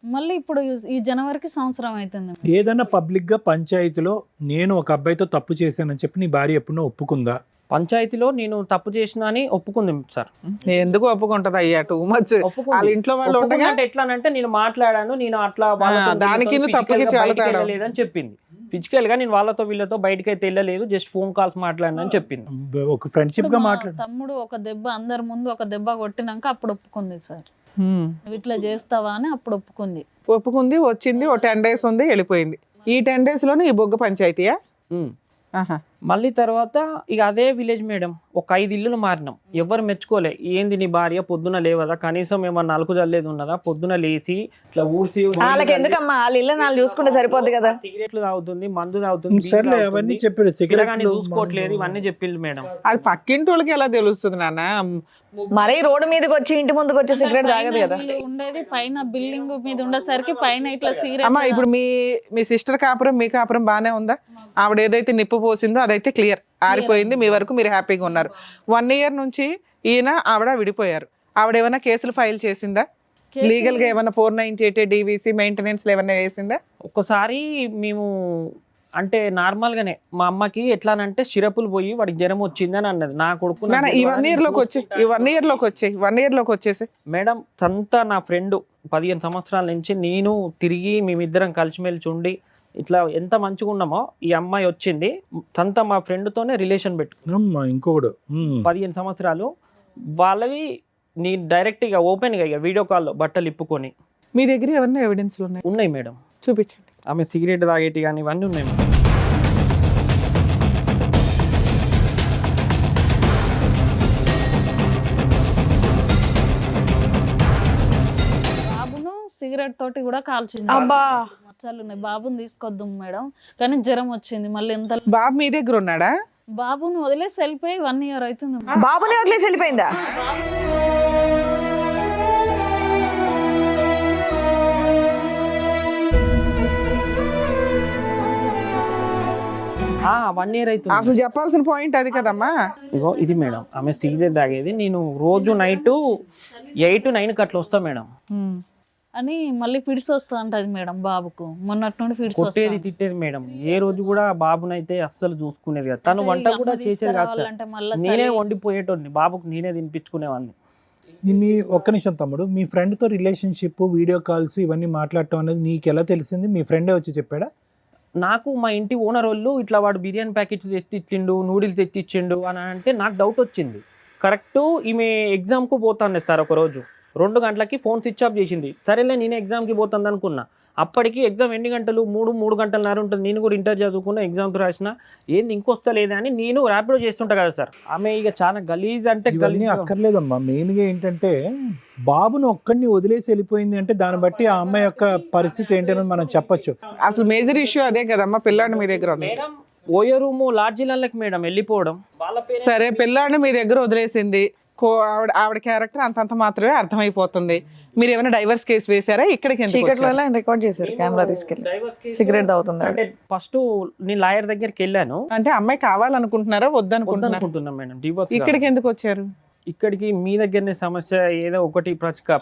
మళ్ళీ ఇప్పుడు ఈ జనవరికి 1 సంవత్సరం అవుతుంది. ఏదైనా పబ్లిక్ గా పంచాయతీలో నేను ఒక అబ్బాయితో తప్పు చేశానని చెప్పి నీ భార్య ఎప్పుడో ఒప్పుకుందా? పంచాయతీలో నేను తప్పు చేసిన అని ఒప్పుకుంది సార్. ఎందుకు ఒప్పుకుంటది అయ్యా? Too much. వాళ్ళ ఇంట్లో వాళ్ళు అంటే ఎట్లానంటే, నేను మాట్లాడాను, నేను అట్లా దానికి లేదని చెప్పింది. ఫిజికల్ గా నేను వాళ్ళతో వీళ్ళతో బయటకి అయితే వెళ్ళలేదు, జస్ట్ ఫోన్ కాల్స్ మాట్లాడినని చెప్పింది. ఒక ఫ్రెండ్షిప్ గా మాట్లాడు. తమ్ముడు ఒక దెబ్బ అందరి ముందు ఒక దెబ్బ కొట్టినాక అప్పుడు ఒప్పుకుంది సార్, నువ్వు ఇట్లా చేస్తావా అని అప్పుడు ఒప్పుకుంది. వచ్చింది, ఓ 10 days ఉంది, వెళ్ళిపోయింది. ఈ 10 days లోనే ఈ బొగ్గ పంచాయతీయా? మళ్ళీ తర్వాత ఇక అదే విలేజ్ మేడం, ఒక 5 ఇల్లులు మారినాం, ఎవరు మెచ్చుకోలే. ఏంది నీ భార్య పొద్దున లేవదా, కనీసం ఏమన్నా నలుకు జల్లేది ఉన్నదా, పొద్దున లేచి ఇట్లా ఊడ్చి, వాళ్ళకి ఎందుకమ్మా, వాళ్ళ ఇల్లు నాలుగు చూసుకుంటే సరిపోద్ది కదా. సిగరెట్లు తాగుతుంది, మందు తాగుతుంది, అవన్నీ చెప్పాడు, చూసుకోవట్లేదు, ఇవన్నీ చెప్పింది మేడం. అది పక్కింటి వాళ్ళకి ఎలా తెలుస్తుంది నాన్న? మరీ రోడ్డు మీదకి వచ్చి ఇంటి ముందుకు వచ్చి సిగరెట్ తాగదు కదా. ఉండేది పైన బిల్డింగ్ మీద ఉండేసరికి పైన ఇట్లా సిగరెట్. అమ్మా ఇప్పుడు మీ సిస్టర్ కాపురం, మీ కాపురం బానే ఉందా? ఆవిడ ఏదైతే నిప్పు పోసిందో అదైతే క్లియర్ ఆరిపోయింది, మీ వరకు మీరు హ్యాపీగా ఉన్నారు. 1 year నుంచి ఈయన ఆవిడ విడిపోయారు. ఆవిడ ఏమైనా కేసులు ఫైల్ చేసిందా? లీగల్ గా ఏమైనా 498 DVC మెయింటెనెన్స్ ఏమైనా వేసిందా? ఒక్కసారి మేము అంటే నార్మల్ గానే, మా అమ్మకి ఎట్లానంటే సిరపులు పోయి వాడికి జ్వరం వచ్చిందని అన్నది. నా కొడుకు ఈ 1 year లోకి వచ్చేసి మేడం సంతా నా ఫ్రెండ్ 15 సంవత్సరాల నుంచి నేను తిరిగి మేమిద్దరం కలిసిమెలిసి ఉండి ఇట్లా ఎంత మంచిగా ఉన్నామో, ఈ అమ్మాయి వచ్చింది సంతా మా ఫ్రెండ్ తోనే రిలేషన్ పెట్టుకున్నాం. ఇంకొకడు 15 సంవత్సరాలు వాళ్ళది. నీ డైరెక్ట్ గా ఓపెన్ గా వీడియో కాల్లో బట్టలు ఇప్పుకొని మీ దగ్గర ఏమన్నా ఎవిడెన్స్లు ఉన్నాయి? ఉన్నాయి మేడం. చూపించండి. ఆమె సిగరెట్ తాగేటి కానీ ఇవన్నీ ఉన్నాయి మేడం. బాబును సిగరెట్ తోటి కూడా కాల్చింది. అబ్బా. మచ్చలు ఉన్నాయి. బాబుని తీసుకొద్దాం మేడం, కానీ జ్వరం వచ్చింది మళ్ళీ. ఎంత బాబు మీ దగ్గర ఉన్నాడా? బాబుని వదిలేసి వెళ్ళిపోయి 1 year అవుతుంది. బాబుని వదిలేసి వెళ్ళిపోయిందా? 1 year అవుతుంది. అసలు చెప్పాల్సిన పాయింట్ అది కదమ్మా. ఇగో ఇది మేడం, ఆమె సిగరెట్ తాగేది. నేను రోజు నైట్ 8-9 అట్లా వస్తా మేడం. అని మళ్ళీ ఫిడ్స్ వస్తా అంటది మేడం బాబుకు. మొన్నటి నుండి ఫిడ్స్ కొట్టేది వస్తాయి. తిట్టేది మేడం. ఏ రోజు కూడా బాబునైతే అస్సలు చూసుకునేది కదా. తను వంట కూడా చేసేది కాదు సార్. అంటే మళ్ళీ నేనే వండిపోయేటోడిని, బాబుకు నేనే తినిపించుకునేవాడిని. మీ ఒక్క నిమిషం తమ్ముడు, మీ ఫ్రెండ్తో రిలేషన్షిప్, వీడియో కాల్స్ ఇవన్నీ మాట్లాడటం అనేది నీకు ఎలా తెలిసింది? మీ ఫ్రెండే వచ్చి చెప్పాడా? నాకు మా ఇంటి ఓనర్ వాళ్ళు ఇట్లా వాడు బిర్యానీ ప్యాకెట్స్ తెచ్చిచ్చిండు, నూడిల్స్ తెచ్చిచ్చిండు అని అంటే నాకు డౌట్ వచ్చింది. కరెక్ట్ ఈమె ఎగ్జామ్కు పోతాండే సార్. ఒకరోజు 2 గంటలకి ఫోన్ స్విచ్ ఆఫ్ చేసింది. సరేలే నేను ఎగ్జామ్కి పోతాను అనుకున్నా. అప్పటికి ఎగ్జామ్ ఎన్ని గంటలు? 3 గంటలన్నర ఉంటుంది. నేను కూడా ఇంటర్ చదువుకున్నా, ఎగ్జామ్కి రాసిన. ఏంది ఇంకొస్తలేదా అని నేను ర్యాపిడో చేస్తుంటా కదా సార్. ఆమె ఇక చాలా గలీజ్ అంటే ఇవన్నీ గలీజ్. అక్కర్లేదమ్మా. మెయిన్గా ఏంటంటే బాబును ఒక్కడిని వదిలేసి వెళ్ళిపోయింది అంటే దాన్ని బట్టి ఆ అమ్మాయి యొక్క పరిస్థితి ఏంటనేది మనం చెప్పొచ్చు. అసలు మేజర్ ఇష్యూ అదే కదమ్మా. పిల్లాడిని మీ దగ్గర ఉంది. మేడం ఓయో రూము లాడ్జీలకి మేడం వెళ్ళిపోవడం. వాళ్ళ పేరు సరే, పిల్లాడిని మీ దగ్గర వదిలేసింది. ఆవిడ క్యారెక్టర్ అంతంత మాత్రమే అర్థమైపోతుంది. మీరు ఏమైనా డైవర్స్ కేసు వేసారా? ఇక్కడికి ఎందుకు చీకట్లో వచ్చారు? ఆయన రికార్డ్ చేశారు, కెమెరా తీసుకెళ్ళి. సిగరెట్ తాగుతుంది. అంటే ఫస్ట్ నేను లాయర్ దగ్గరికి వెళ్ళాను. అంటే అమ్మాయి కావాలనుకుంటున్నారా వద్దనుకుంటున్నారా? వద్దనుకుంటున్నాం మేడం, డివోర్స్. ఇక్కడికి ఎందుకు వచ్చారు? ఇక్కడికి మీ దగ్గరనే సమస్య ఏదో ఒకటి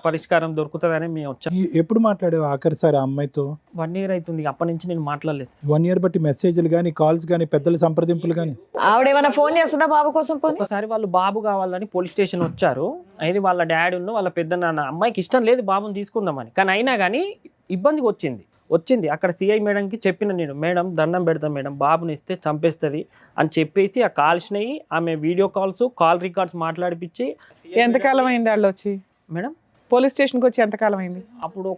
పరిష్కారం దొరుకుతుందని మేము వచ్చాం. ఎప్పుడు మాట్లాడావు ఆఖరిసారి ఆ అమ్మాయితో? 1 year అవుతుంది. అప్పటి నుంచి నేను మాట్లాడలేదు. 1 year బట్టి మెసేజ్లు కానీ, కాల్స్ కానీ, పెద్దల సంప్రదింపులు కానీ? ఆవిడ ఏమైనా ఫోన్ చేస్తుందా బాబు కోసం? పోనీ ఒకసారి వాళ్ళు బాబు కావాలని పోలీస్ స్టేషన్ వచ్చారు. అయితే వాళ్ళ డాడీ ఉన్న వాళ్ళ పెద్ద నాన్న, అమ్మాయికి ఇష్టం లేదు బాబుని తీసుకుందామని. కానీ అయినా కానీ ఇబ్బందికి వచ్చింది. అక్కడ సిఐ మేడంకి చెప్పిన నేను, మేడం దండం పెడతాం మేడం, బాబుని ఇస్తే చంపేస్తుంది అని చెప్పేసి ఆ కాల్స్నవి ఆమె వీడియో కాల్స్, కాల్ రికార్డ్స్ మాట్లాడిపించి. ఎంతకాలం అయింది వాళ్ళు వచ్చి? మేడం పోలీస్ స్టేషన్కి వచ్చి ఎంతకాలం అయింది? అప్పుడు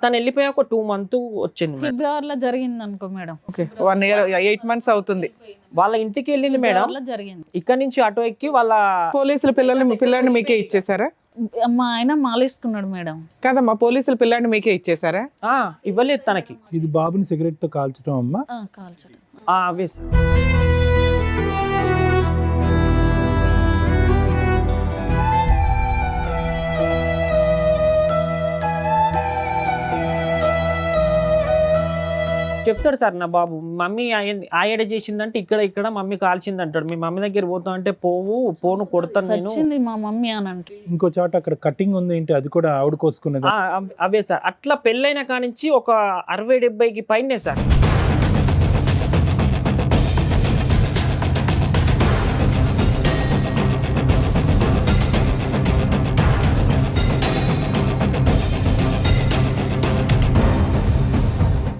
తను వెళ్ళిపోయా ఒక 2 months వచ్చింది మేడం. ఫిబ్రవరిలో జరిగింది అనుకో మేడం. ఓకే, 1 year 8 months అవుతుంది. వాళ్ళ ఇంటికి వెళ్ళింది మేడం. ఫిబ్రవరిలో జరిగింది. ఇక్కడ నుంచి ఆటో ఎక్కి వాళ్ళ పోలీసులు పిల్లాడిని మీకే ఇచ్చేసారా? మా ఆయన మాలేస్తున్నాడు మేడం. కాదమ్మా, పోలీసులు పిల్లాడిని మీకే ఇచ్చేసారా? ఇవ్వలేదు తనకి. ఇది బాబుని సిగరెట్ తో కాల్చడం అమ్మా? కాల్చడం. అవే సార్. చెప్తాడు సార్ నా బాబు, మమ్మీ ఆయడ చేసిందంటే ఇక్కడ మమ్మీ కాల్చింది అంటాడు. మీ మమ్మీ దగ్గర పోతాం అంటే పోను కొడతాను నేను. వచ్చింది మా మమ్మీ అని అంటే. ఇంకో చోట అక్కడ కటింగ్ ఉంది ఏంటి? అది కూడా ఆవిడ కోసుకున్నది? అవే సార్. అట్లా పెళ్ళైన కానించి ఒక 60-70కి పైనే సార్.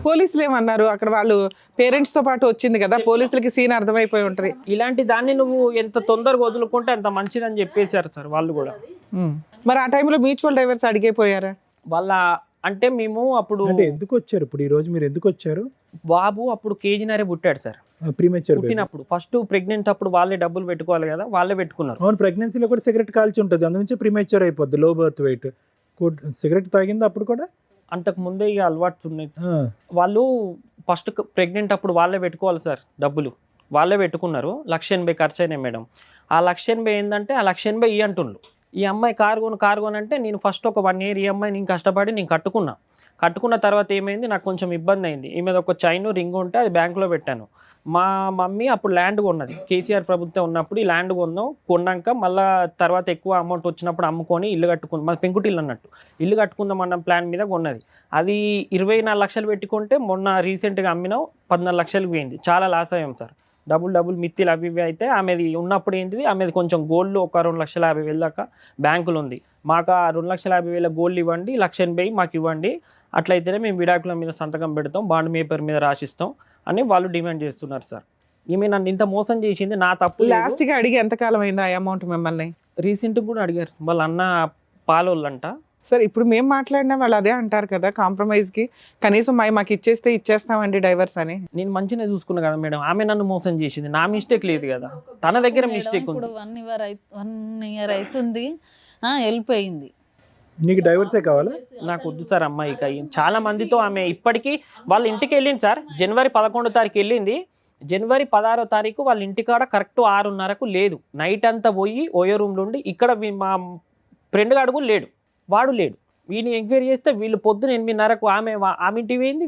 పోలీసులు ఏమన్నారు? అక్కడ వాళ్ళు పేరెంట్స్ తో పాటు వచ్చింది కదా, పోలీసులకి సీన్ అర్థమైపోయి ఉంటది. ఇలాంటి దాన్ని నువ్వు ఎంత తొందరగా వదులుకుంటే అంత మంచిదని చెప్పేశారు సార్ వాళ్ళు కూడా. మరి ఆ టైంలో మ్యూచువల్ డైవర్స్ అడిగిపోయారా? వాళ్ళ అంటే మేము అప్పుడు అంటే ఎందుకు వచ్చారు ఇప్పుడు ఈ రోజు మీరు? ఎందుకు వచ్చారు? బాబు అప్పుడు కేజీనరే పుట్టాడు సార్. ప్రీమెచ్యూర్ పుట్టినప్పుడు ఫస్ట్ ప్రెగ్నెంట్ అప్పుడు వాళ్ళే డబ్బులు పెట్టుకోవాలి కదా, వాళ్ళే పెట్టుకున్నారు. అవును, ప్రెగ్నెన్సీలో కూడా సిగరెట్ కాల్చి ఉంటుంది, అందుకే ప్రీమెచ్యూర్ అయిపోద్ది, లో బర్త్ వెయిట్. సిగరెట్ తాగింది అప్పుడు కూడా? అంతకు ముందే ఇక అలవాటు ఉన్నాయి. వాళ్ళు ఫస్ట్ ప్రెగ్నెంట్ అప్పుడు వాళ్ళే పెట్టుకోవాలి సార్, డబ్బులు వాళ్ళే పెట్టుకున్నారు. 1,80,000 ఖర్చు అయినాయి మేడం. ఆ 1,80,000 ఏంటంటే ఆ 1,80,000 ఈ అంటుండ్రు. ఈ అమ్మాయి కారుగొని అంటే నేను ఫస్ట్ ఒక 1 year ఈ అమ్మాయి నేను కష్టపడి నేను కట్టుకున్న తర్వాత ఏమైంది, నాకు కొంచెం ఇబ్బంది అయింది. ఈ మీద ఒక చైన్ రింగ్ ఉంటే అది బ్యాంకులో పెట్టాను. మా మమ్మీ అప్పుడు ల్యాండ్ కొన్నది, కేసీఆర్ ప్రభుత్వం ఉన్నప్పుడు ఈ ల్యాండ్ కొన్నాక మళ్ళీ తర్వాత ఎక్కువ అమౌంట్ వచ్చినప్పుడు అమ్ముకొని ఇల్లు కట్టుకుంది. మాది పెంకుటిల్లు అన్నట్టు, ఇల్లు కట్టుకుందాం అన్న ప్లాన్ మీద కొన్నది. అది 24 లక్షలు పెట్టుకుంటే మొన్న రీసెంట్గా అమ్మినాం 14 లక్షలకు పోయింది. చాలా లాస్ అయ్యాం సార్. డబుల్ మిత్తిలు అవి ఇవి అయితే ఆమెది ఉన్నప్పుడు ఏంటిది, ఆమెది కొంచెం గోల్డ్ ఒక 2,50,000 దాకా బ్యాంకులు ఉంది. మాకు ఆ 2,50,000 గోల్డ్ ఇవ్వండి, 1,80,000 మాకు ఇవ్వండి, అట్లయితేనే మేము విడాకుల మీద సంతకం పెడతాం, బాండ్ పేపర్ మీద రాసిస్తాం అని వాళ్ళు డిమాండ్ చేస్తున్నారు సార్. ఈమె నన్ను ఇంత మోసం చేసింది, నా తప్పు. లాస్ట్ గా అడిగి ఎంతకాలం అయింది ఆ అమౌంట్ మిమ్మల్ని? రీసెంట్ కూడా అడిగారు వాళ్ళ అన్న పాలోళ్ళంట. సరే ఇప్పుడు మేము మాట్లాడినా వాళ్ళు అదే అంటారు కదా కాంప్రమైజ్కి, కనీసం మాకు ఇచ్చేస్తామండి డైవర్స్ అని. నేను మంచిగా చూసుకున్నా కదా మేడం, ఆమె నన్ను మోసం చేసింది, నా మిస్టేక్ లేదు కదా, తన దగ్గర మిస్టేక్ ఉంది. ఇప్పుడు 1 year అవుతుంది, వెళ్ళిపోయింది. నీకు డైవర్సే కావాలా? నాకు వద్దు సార్ అమ్మాయి. ఇక చాలా మందితో ఆమె ఇప్పటికీ వాళ్ళ ఇంటికి వెళ్ళింది సార్. జనవరి 11వ తారీఖు వెళ్ళింది, జనవరి 16వ తారీఖు వాళ్ళ ఇంటికాడ కరెక్ట్ 6:30కు లేదు. నైట్ అంతా పోయి ఓయో రూమ్లో ఉండి, ఇక్కడ మా ఫ్రెండ్ గాడు కూడా లేడు, వాడు లేడు. వీడిని ఎంక్వైరీ చేస్తే వీళ్ళు పొద్దున 8:30కు ఆమె ఇంటికి పోయింది,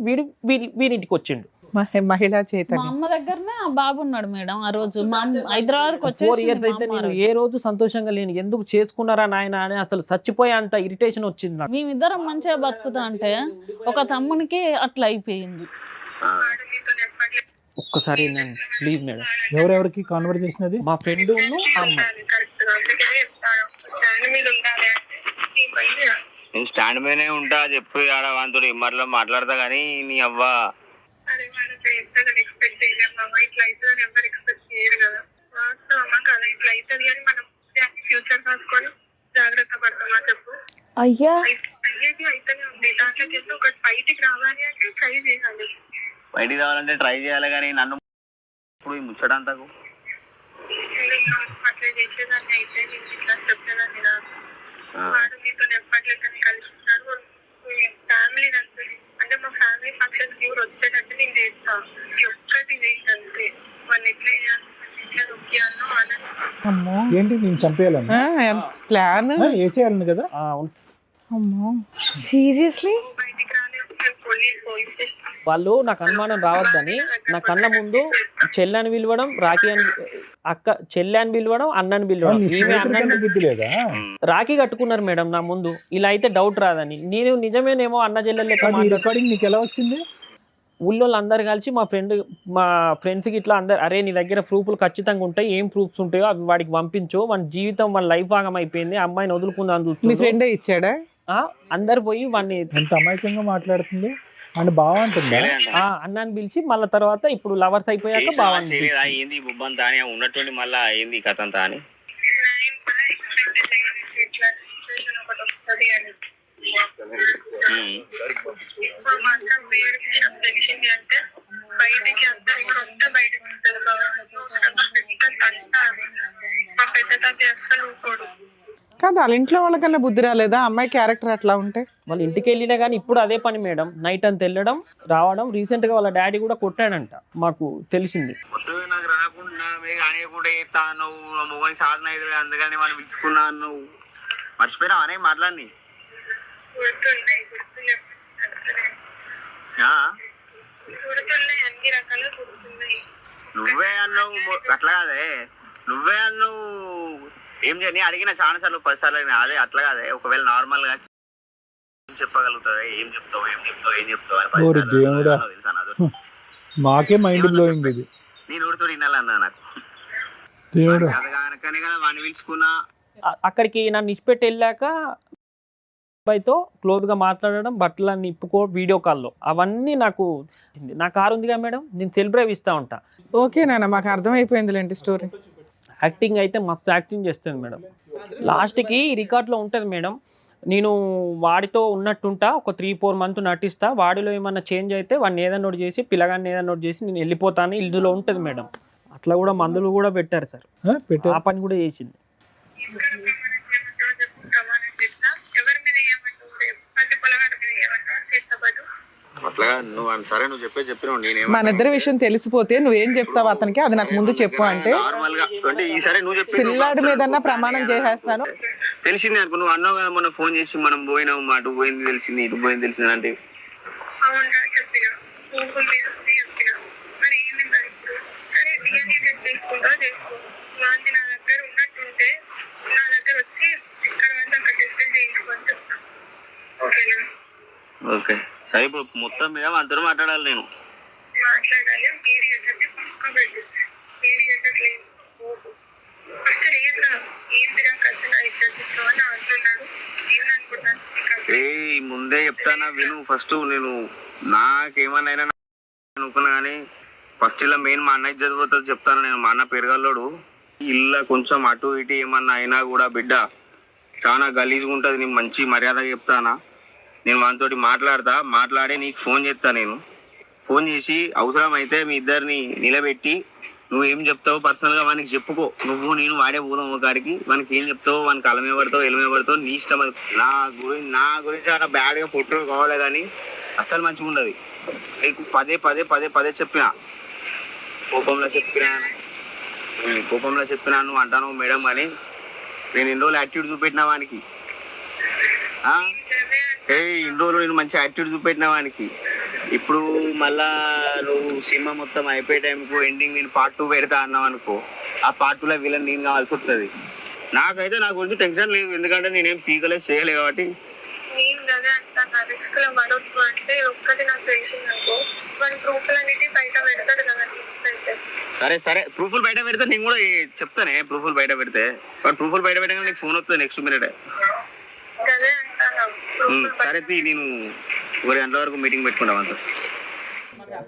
వీడింటికి వచ్చిండు. మహిళా మా చైతన్యం. అమ్మ దగ్గరనే ఆ బాబు ఉన్నాడు మేడం. ఆ రోజు మా హైదరాబాద్కి 4 years వచ్చేసి అయితే నేను ఏ రోజు సంతోషంగా లేను. ఎందుకు చేసుకున్నారా నాయన అని అసలు చచ్చిపోయే అంత ఇరిటేషన్ వచ్చింది నాకు. మేమిద్దరం మంచిగా బతుకుతా అంటే ఒక తమ్మునికి అట్లా అయిపోయింది. ఒక్కసారి నేను ప్లీజ్ మేడం. ఎవరెవరికి కాన్వర్జేషన్ అది? మా ఫ్రెండ్ అమ్మాయి. నేను స్టాండ్ మీదనే ఉంటా, చెప్పు ఆడ వాంతో ఇమ్మట్లో మాట్లాడతా కానీ నీ అవ్వ ఎక్స్పెక్ట్ చేయలేము. ఇట్లా అవుతుందని ఎవరు ఎక్స్పెక్ట్ చేయరు కదా. వాస్తవమ్మా కదా, ఇట్లా అవుతుంది అని మనం ఫ్యూచర్ రాసుకొని జాగ్రత్త పడతామా చెప్పు. అయ్యా అయ్యేది అయితేనే ఉంది. దాంట్లోకి వెళ్ళి ఒకటి బయటికి రావాలి అంటే ట్రై చేయాలి. బయటికి రావాలంటే ట్రై చేయాలి కానీ నన్ను ఇప్పుడు ఈ ముచ్చడంతకు అట్లా చేసేదాన్ని అయితే నేను ఇట్లా చెప్పేదాన్ని రాదు. వాడు నీతో ఎప్పట్లెక్కని కలిసి ఉంటారు. ఫ్యామిలీ అంటే మా ఫ్యామిలీ ఫంక్షన్స్ కూడా వచ్చేటట్టు నేను చేస్తా. ఈ ఒక్కటి చేయండి, వాళ్ళు ఎట్లా చేయాలి, ఎట్లా దొక్కియాలో అని. అమ్మో ఏంటి నేను చంపేయాలని? ప్లాన్ వేసేయాలని కదా? అవును. అమ్మో సీరియస్లీ? బయటికి రాలేదు. పోలీస్ స్టేషన్ వాళ్ళు నాకు అనుమానం రావద్దని నా కళ్ళ ముందు చెల్లని పిలవడం, రాఖీ అని చెల్లి అని పిలవడం, అన్నని పిలవడం. నీ ఈమె స్నేహితుడికన్నా అన్నని బుద్ధి లేదా? రాఖీ కట్టుకున్నారు మేడం నా ముందు. ఇలా అయితే డౌట్ రాదని. నేను నిజమేనేమో అన్న చెల్లెలు లెక్క ఈ మాట్లాడు. రికార్డింగ్ నీకు ఎలా వచ్చింది? ఊళ్ళో అందరు కలిసి మా ఫ్రెండ్స్కి ఇట్లా అందరు, అరే నీ దగ్గర ప్రూఫ్లు ఖచ్చితంగా ఉంటాయి, ఏం ప్రూఫ్స్ ఉంటాయో అవి వాడికి పంపించు, మన జీవితం మన లైఫ్ భాగం అయిపోయింది, అమ్మాయిని వదులుకుందాం మీ చూస్తుంది. ఫ్రెండే ఇచ్చాడా? అందరు పోయి వాడిని ఎంత అమాయకంగా మాట్లాడుతుంది అని బాగా అంటుందా? అన్నాన్ని పిలిచి మళ్ళీ తర్వాత ఇప్పుడు లవర్స్ అయిపోయాక బాగుంది. ఏంది బుబ్బంతా అని ఉన్నటువంటి మళ్ళా ఏంది కథ అంతా అని నేను కూడా ఎక్స్పెక్ట్ చేయలేదు ఇట్లా సిచ్యువేషన్ ఒకటి వస్తుంది అని. ఇప్పుడు మాత్రం వేరే విషయం తెలిసింది అంటే బయటికి అందరు కూడా వస్తే బయటకు ఉంటుంది కాబట్టి మా పెద్ద తాత అస్సలు ఊకోడు. కాదు వాళ్ళ ఇంట్లో వాళ్ళకన్నా బుద్ధి రాలేదా అమ్మాయి క్యారెక్టర్ అట్లా ఉంటే? వాళ్ళ ఇంటికి వెళ్ళినా కానీ ఇప్పుడు అదే పని మేడం, నైట్ అంతా వెళ్ళడం రావడం. రీసెంట్ గా వాళ్ళ డాడీ కూడా కొట్టాడంట, మాకు తెలిసింది. మొత్తం నాకు రాకుండా మీకు అనేకుండా చేస్తా నువ్వు మొగని సాధన అయితే అందుకని మనం పిలుచుకున్నా నువ్వు మర్చిపోయినావు అనే మాట్లాడి గుర్తున్నాయి అన్ని రకాలు గుర్తున్నాయి. నువ్వే అన్నావు అట్లా కాదే, నువ్వే అన్నావు ఏం చేయని అడిగిన చాలా సార్లు 10 సార్లు అడిగిన. అదే అట్లా కాదే, ఒకవేళ నార్మల్ గా చెప్పగలుగుతావే, ఏం చెప్తావు ఓరి దేవుడా, తెలుసా నాకు. మాకే మైండ్ బ్లోయింగ్ ఇది. నేను ఊరితో వినాలన్నా నాకు దేవుడు. కనుకనే కదా వాడిని పిలుచుకున్నా. అక్కడికి నన్ను ఇచ్చిపెట్టి వెళ్ళాక అబ్బాయితో క్లోజ్ గా మాట్లాడడం, బట్టలన్నీ ఇప్పుకో వీడియో కాల్లో, అవన్నీ నాకు. నా కారు ఉందిగా మేడం, నేను సెల్ఫ్ డ్రైవ్ ఇస్తా ఉంటా. ఓకే నాన్న, మాకు అర్థమైపోయిందిలేండి స్టోరీ. యాక్టింగ్ అయితే మస్తు యాక్టింగ్ చేస్తుంది మేడం. లాస్ట్కి రికార్డ్లో ఉంటుంది మేడం, నేను వాడితో ఉన్నట్టుంటా, ఒక 3-4 months నటిస్తా, వాడిలో ఏమన్నా చేంజ్ అయితే వాడిని ఏదన్నా నోట్ చేసి, పిల్లగాన్ని ఏదన్నా నోట్ చేసి నేను వెళ్ళిపోతాను, ఇందులో ఉంటుంది మేడం. అట్లా కూడా మందులు కూడా పెట్టారు సార్, ఆ పని కూడా చేసింది. ఎవరి మీద ఏమంటారు, పసిపొలగాడి మీద ఏమంటారు, చేతబడు. అట్లా నువ్వు సరే నువ్వు చెప్పినావు. నేను మన ఇద్దరి విషయం తెలిసిపోతే నువ్వేం చెప్తావు అతనికి, అది నాకు ముందు చెప్పు అంటే నార్మల్ గా అంటే ఈసారి నువ్వు చెప్పి పిల్లాడి మీదన్నా ప్రమాణం చేసేస్తాను. తెలిసింది అనుకో, నువ్వు అన్నావు కదా మొన్న ఫోన్ చేసి మనం పోయినావు, అటు పోయింది తెలిసింది, ఇటు పోయింది తెలిసింది అంటే అవునా చెప్పిన ఊహుల మీద చెప్పిన. మరి ఏంది మరి ఇప్పుడు? సరే DNA టెస్ట్ చేసుకుంటా చేసుకో. వాళ్ళది నా దగ్గర ఉన్నట్టుంటే నా దగ్గర వచ్చి ఎక్కడ వల్ల అక్కడ టెస్టులు చేయించుకొని చెప్తా. ఓకేనా? ఓకే సరే. ఇప్పుడు మొత్తం మీద అందరూ మాట్లాడాలి, నేను మాట్లాడాలి. మీడియేటర్ని పక్క పెట్టు. మీడియేటర్లేదు ఫస్ట్ రీజన్ ఏంటిరా కథ నా ఇద్దరు అని అంటున్నాడు. ఏమనుకుంటాను ముందే చెప్తానా విను. ఫస్ట్ నేను నాకేమన్నా అనుకున్నా కానీ ఫస్ట్ ఇలా మెయిన్ మా అన్నయ్య చదిపోతుంది చెప్తాను నేను. మా అన్న పెరగల్లోడు ఇల్లు కొంచెం అటు ఇటు ఏమన్నా అయినా కూడా బిడ్డ చాలా గలీజ్గా ఉంటుంది. నేను మంచి మర్యాదగా చెప్తానా, నేను వానితోటి మాట్లాడి నీకు ఫోన్ చేస్తా. నేను ఫోన్ చేసి అవసరం అయితే మీ ఇద్దరిని నిలబెట్టి నువ్వు ఏం చెప్తావు పర్సనల్గా వానికి చెప్పుకో. నువ్వు నేను వాడే పోదాం ఒకడికి, వానికి ఏం చెప్తావు, వానికి అలమే పడతావు ఎలమే పడతావు నీ ఇష్టం. అది నా గురించి చాలా బ్యాడ్గా ఫోటో కావాలి కానీ అస్సలు మంచిగా ఉండదు. నీకు పదే చెప్పిన, కోపంలో చెప్పినా నువ్వు అంటాను మేడం అని. నేను ఇన్ని రోజులు యాటిట్యూడ్ చూపెట్టిన వానికి, ఇన్ని రోజులు నేను మంచి యాటిట్యూడ్ చూపెట్టిన వానికి. ఇప్పుడు మళ్ళా నువ్వు సినిమా మొత్తం అయిపోయే టైంకు ఎండింగ్ నేను పార్ట్ 2 పెడతా అన్నావు అనుకో, ఆ పార్ట్ 2లో విలన్ నేను కావాల్సి వస్తుంది. నాకైతే నా గురించి టెన్షన్ లేదు, ఎందుకంటే నేనేం పీకలేదు చేయలేదు కాబట్టి. నేను అదే అంటాను, రిస్క్ లో పడొద్దు అంటే ఒక్కటి నాకు తెలిసింది అనుకో, వాడి ప్రూఫ్లన్నిటి బయట పెడతాడు కదా. సరే ప్రూఫ్లు బయట పెడితే నేను కూడా చెప్తానే. ప్రూఫ్లు బయట పెడితే ప్రూఫ్లు బయట పెట్టగానే నీకు ఫోన్ వస్తుంది నెక్స్ట్ మినిట్. అదే అంటాను. సరే నేను 1 గంటల వరకు మీటింగ్ పెట్టుకుంటాం అంత.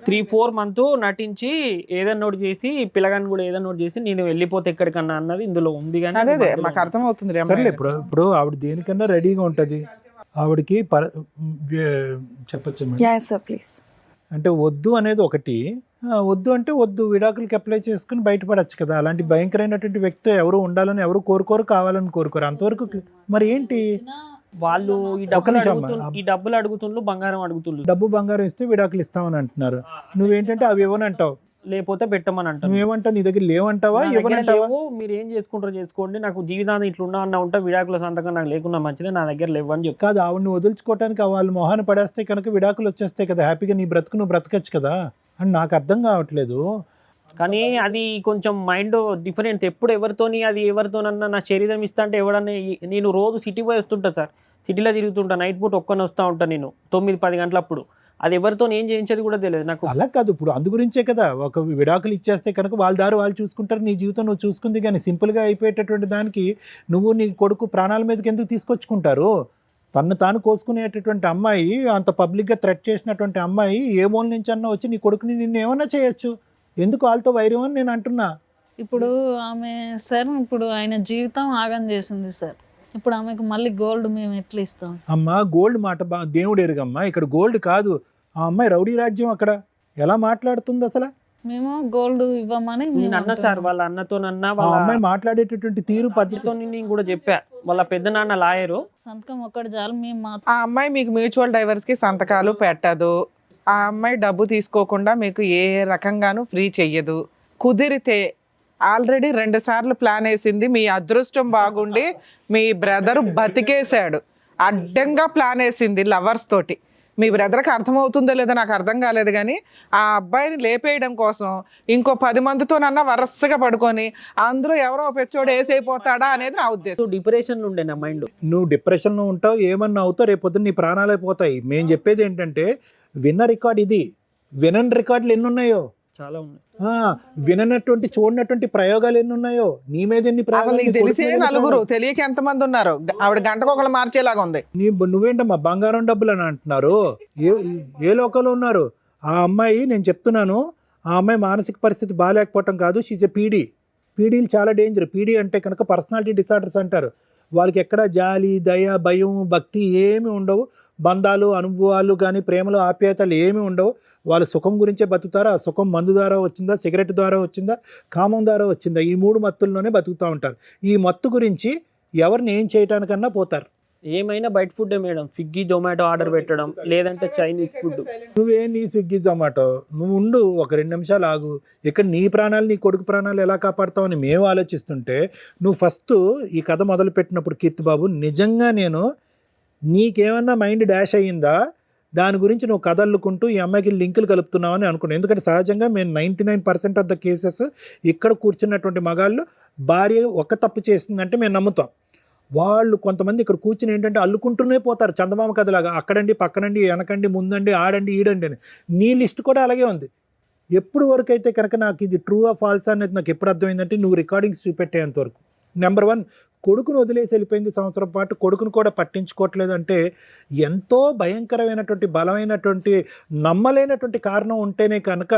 3-4 months నటించి ఏదన్నా ఒకటి చేసి పిల్లగాని కూడా ఏదన్నా ఒకటి చేసి నేను వెళ్ళిపోతే ఎక్కడికన్నా అన్నది ఇందులో ఉంది. కానీ అదే మాకు అర్థం అవుతుంది. సరేలే, ఇప్పుడు ఆవిడ దేనికన్నా రెడీగా ఉంటుంది. ఆవిడకి చెప్పచ్చు యా సార్ ప్లీజ్. అంటే వద్దు అనేది ఒకటి, వద్దు అంటే వద్దు, విడాకులకి అప్లై చేసుకుని బయటపడచ్చు కదా. అలాంటి భయంకరమైనటువంటి వ్యక్తితో ఎవరు ఉండాలని ఎవరు కోరుకోరు, కావాలని కోరుకోరు. అంతవరకు మరి ఏంటి వాళ్ళు ఈ డబ్బులు అడుగుతుండ్రు, బంగారం అడుగుతుండ్రు. డబ్బు బంగారం ఇస్తే విడాకులు ఇస్తామని అంటున్నారు. నువ్వేంటంటే అవి ఇవ్వనంటావు, లేకపోతే పెట్టమని అంటావు. నువ్వేమంటావు, నీ దగ్గర లేవంటావా ఇవ్వనంటావా? మీరు ఏం చేసుకుంటారో చేసుకోండి, నాకు జీవితాన్ని ఇట్లా ఉన్నా ఉంటా, విడాకుల సంతకం నాకు లేకుండా మంచిదే, నా దగ్గర లేవని చెప్పి. కాదు, ఆవిడని వదులుచుకోవటానికి వాళ్ళు మొహాన పడేస్తే కనుక విడాకులు వచ్చేస్తాయి కదా, హ్యాపీగా నీ బ్రతుకు నువ్వు బ్రతకచ్చు కదా అని నాకు అర్థం కావట్లేదు. కానీ అది కొంచెం మైండ్ డిఫరెంట్. ఎప్పుడు ఎవరితోనన్నా నా శరీరం ఇస్తా అంటే ఎవడన్నా, నేను రోజు సిటీ పోయి వస్తుంటా సార్, సిటీలో తిరుగుతుంటా, నైట్ పూట ఒక్కనే వస్తూ ఉంటాను నేను 9-10 గంటలప్పుడు. అది ఎవరితో ఏం చేయించేది కూడా తెలియదు నాకు. అలా కాదు, ఇప్పుడు అందు గురించే కదా ఒక విడాకులు ఇచ్చేస్తే కనుక వాళ్ళ దారి వాళ్ళు చూసుకుంటారు, నీ జీవితం నువ్వు చూసుకుంది. కానీ సింపుల్గా అయిపోయేటటువంటి దానికి నువ్వు నీ కొడుకు ప్రాణాల మీదకి ఎందుకు తీసుకొచ్చుకుంటారు? తను తాను కోసుకునేటటువంటి అమ్మాయి, అంత పబ్లిక్గా థ్రెట్ చేసినటువంటి అమ్మాయి ఏ మూల నుంచి అన్నా వచ్చి నీ కొడుకుని నిన్ను ఏమన్నా చేయొచ్చు. ఎందుకు వాళ్ళతో వైరం అని నేను అంటున్నా. ఇప్పుడు ఆమె సార్, ఇప్పుడు ఆయన జీవితం ఆగం చేసింది సార్. ఇప్పుడు ఆమెకు మళ్ళీ గోల్డ్ మేము ఎట్లా ఇస్తాం? అమ్మా గోల్డ్ మాట దేవుడు ఎరుగమ్మా, ఇక్కడ గోల్డ్ కాదు. ఆ అమ్మాయి రౌడీ రాజ్యం, అక్కడ ఎలా మాట్లాడుతుంది అసలు? మేము గోల్డ్ ఇవ్వమని నేను అన్న సార్, వాళ్ళ అన్నతోనన్నా ఆ అమ్మాయి మాట్లాడేటటువంటి తీరు పద్ధతితో నేను కూడా చెప్పా. వాళ్ళ పెద్ద నాన్న లాయరు, సంతకం ఒక్కటి చాలు. మేము ఆ అమ్మాయి మీకు మ్యూచువల్ డైవర్స్ కి సంతకాలు పెట్టదు. ఆ అమ్మాయి డబ్బు తీసుకోకుండా మీకు ఏ రకంగానూ ఫ్రీ చెయ్యదు. కుదిరితే ఆల్రెడీ 2 సార్లు ప్లాన్ వేసింది. మీ అదృష్టం బాగుండి మీ బ్రదర్ బతికేశాడు. అడ్డంగా ప్లాన్ వేసింది లవర్స్ తోటి. మీ బ్రదర్కి అర్థమవుతుందో లేదో నాకు అర్థం కాలేదు, కానీ ఆ అబ్బాయిని లేపేయడం కోసం ఇంకో 10 మందితోనన్నా వరుసగా పడుకొని అందులో ఎవరో పెచ్చోడు వేసైపోతాడా అనేది నా ఉద్దేశం. డిప్రెషన్ ఉండే నా మైండ్. నువ్వు డిప్రెషన్లో ఉంటావు, ఏమన్నా అవుతావు, రేపొద్దున నీ ప్రాణాలే పోతాయి. మేము చెప్పేది ఏంటంటే విన్న రికార్డ్ ఇది, వినని రికార్డులు ఎన్ని ఉన్నాయో చాలా ఉన్నాయి. విననటువంటి చూడనటువంటి ప్రయోగాలు ఎన్ని ఉన్నాయో, నీ మీద ఎన్ని ప్రయోగాలు. తెలిసే నలుగురు, తెలియక ఎంతమంది ఉన్నారు. ఆవిడ గంటకు ఒకళ్ళు మార్చేలాగా ఉంది. నువ్వేంటమ్మా బంగారం డబ్బులు అని అంటున్నారు? ఏ లోకంలో ఉన్నారు? ఆ అమ్మాయి, నేను చెప్తున్నాను, ఆ అమ్మాయి మానసిక పరిస్థితి బాగాలేకపోవటం కాదు, షీజ్ ఎ పీడీ. పీడీలు చాలా డేంజర్. పీడీ అంటే కనుక పర్సనాలిటీ డిసార్డర్స్ అంటారు. వాళ్ళకి ఎక్కడ జాలి, దయ, భయం, భక్తి ఏమి ఉండవు. బంధాలు, అనుభవాలు కానీ ప్రేమలు, ఆప్యాయతలు ఏమి ఉండవు. వాళ్ళు సుఖం గురించే బతుకుతారు. ఆ సుఖం మందు ద్వారా వచ్చిందా, సిగరెట్ ద్వారా వచ్చిందా, కామం ద్వారా వచ్చిందా, ఈ 3 మత్తుల్లోనే బతుకుతూ ఉంటారు. ఈ మత్తు గురించి ఎవరిని ఏం చేయటానికన్నా పోతారు. ఏమైనా బయట food madam, Swiggy Zomato order పెట్టడం, లేదంటే చైనీస్ ఫుడ్. నువ్వే నీ స్విగ్గీ జొమాటో, నువ్వు ఉండు, ఒక 2 నిమిషాలు ఆగు. ఇక్కడ నీ ప్రాణాలు, నీ కొడుకు ప్రాణాలు ఎలా కాపాడుతావని మేము ఆలోచిస్తుంటే, నువ్వు ఫస్ట్ ఈ కథ మొదలుపెట్టినప్పుడు కీర్తిబాబు, నిజంగా నేను నీకేమన్నా మైండ్ డాష్ అయ్యిందా, దాని గురించి నువ్వు కథల్లుకుంటూ ఈ అమ్మాయికి లింకులు కలుపుతున్నావు అని అనుకున్నాను. ఎందుకంటే సహజంగా మేము 99% ఆఫ్ ద కేసెస్ ఇక్కడ కూర్చున్నటువంటి మగాళ్ళు భార్య ఒక తప్పు చేసిందంటే మేము నమ్ముతాం. వాళ్ళు కొంతమంది ఇక్కడ కూర్చుని ఏంటంటే అల్లుకుంటూనే పోతారు, చందమామ కథలాగా. అక్కడండి, పక్కనండి, వెనకండి, ముందండి, ఆడండి, ఈడండి అని. నీ లిస్ట్ కూడా అలాగే ఉంది. ఎప్పుడు వరకు అయితే కనుక నాకు ఇది ట్రూ ఆ ఫాల్స్ అనేది నాకు ఎప్పుడు అర్థమైందంటే, నువ్వు రికార్డింగ్స్ చూపెట్టేంత వరకు. నెంబర్ 1, కొడుకును వదిలేసి వెళ్ళిపోయింది, సంవత్సరం పాటు కొడుకును కూడా పట్టించుకోవట్లేదు అంటే ఎంతో భయంకరమైనటువంటి, బలమైనటువంటి, నమ్మలేనటువంటి కారణం ఉంటేనే కనుక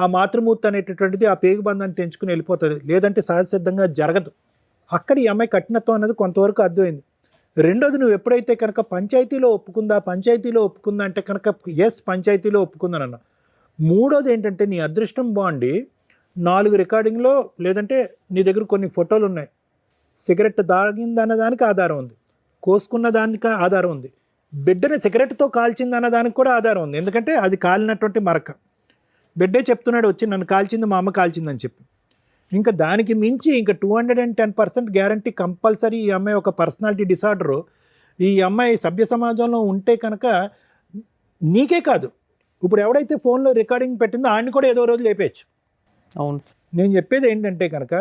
ఆ మాతృమూర్తి అనేటటువంటిది ఆ పేగుబంధాన్ని తెంచుకుని వెళ్ళిపోతుంది. లేదంటే సహజసిద్ధంగా జరగదు. అక్కడ ఈ అమ్మాయి కఠినత్వం అనేది కొంతవరకు అర్థమైంది. రెండోది నువ్వు ఎప్పుడైతే కనుక పంచాయతీలో ఒప్పుకుందా అంటే కనుక ఎస్ పంచాయతీలో ఒప్పుకుందానన్న. మూడోది ఏంటంటే నీ అదృష్టం బాగుండి 4 రికార్డింగ్లో లేదంటే నీ దగ్గర కొన్ని ఫోటోలు ఉన్నాయి. సిగరెట్ తాగిందన్న దానికి ఆధారం ఉంది, కోసుకున్న దానికి ఆధారం ఉంది, బిడ్డని సిగరెట్తో కాల్చిందన్న దానికి కూడా ఆధారం ఉంది. ఎందుకంటే అది కాలినటువంటి మరక. బిడ్డే చెప్తున్నాడు వచ్చి నన్ను కాల్చింది మా అమ్మ కాల్చిందని చెప్పి. ఇంకా దానికి మించి ఇంకా 210% గ్యారంటీ కంపల్సరీ ఈ అమ్మాయి ఒక పర్సనాలిటీ డిసార్డరు. ఈ అమ్మాయి సభ్య సమాజంలో ఉంటే కనుక నీకే కాదు, ఇప్పుడు ఎవడైతే ఫోన్లో రికార్డింగ్ పెట్టిందో ఆయన్ని కూడా ఏదో రోజు లేపేయచ్చు. అవును. నేను చెప్పేది ఏంటంటే కనుక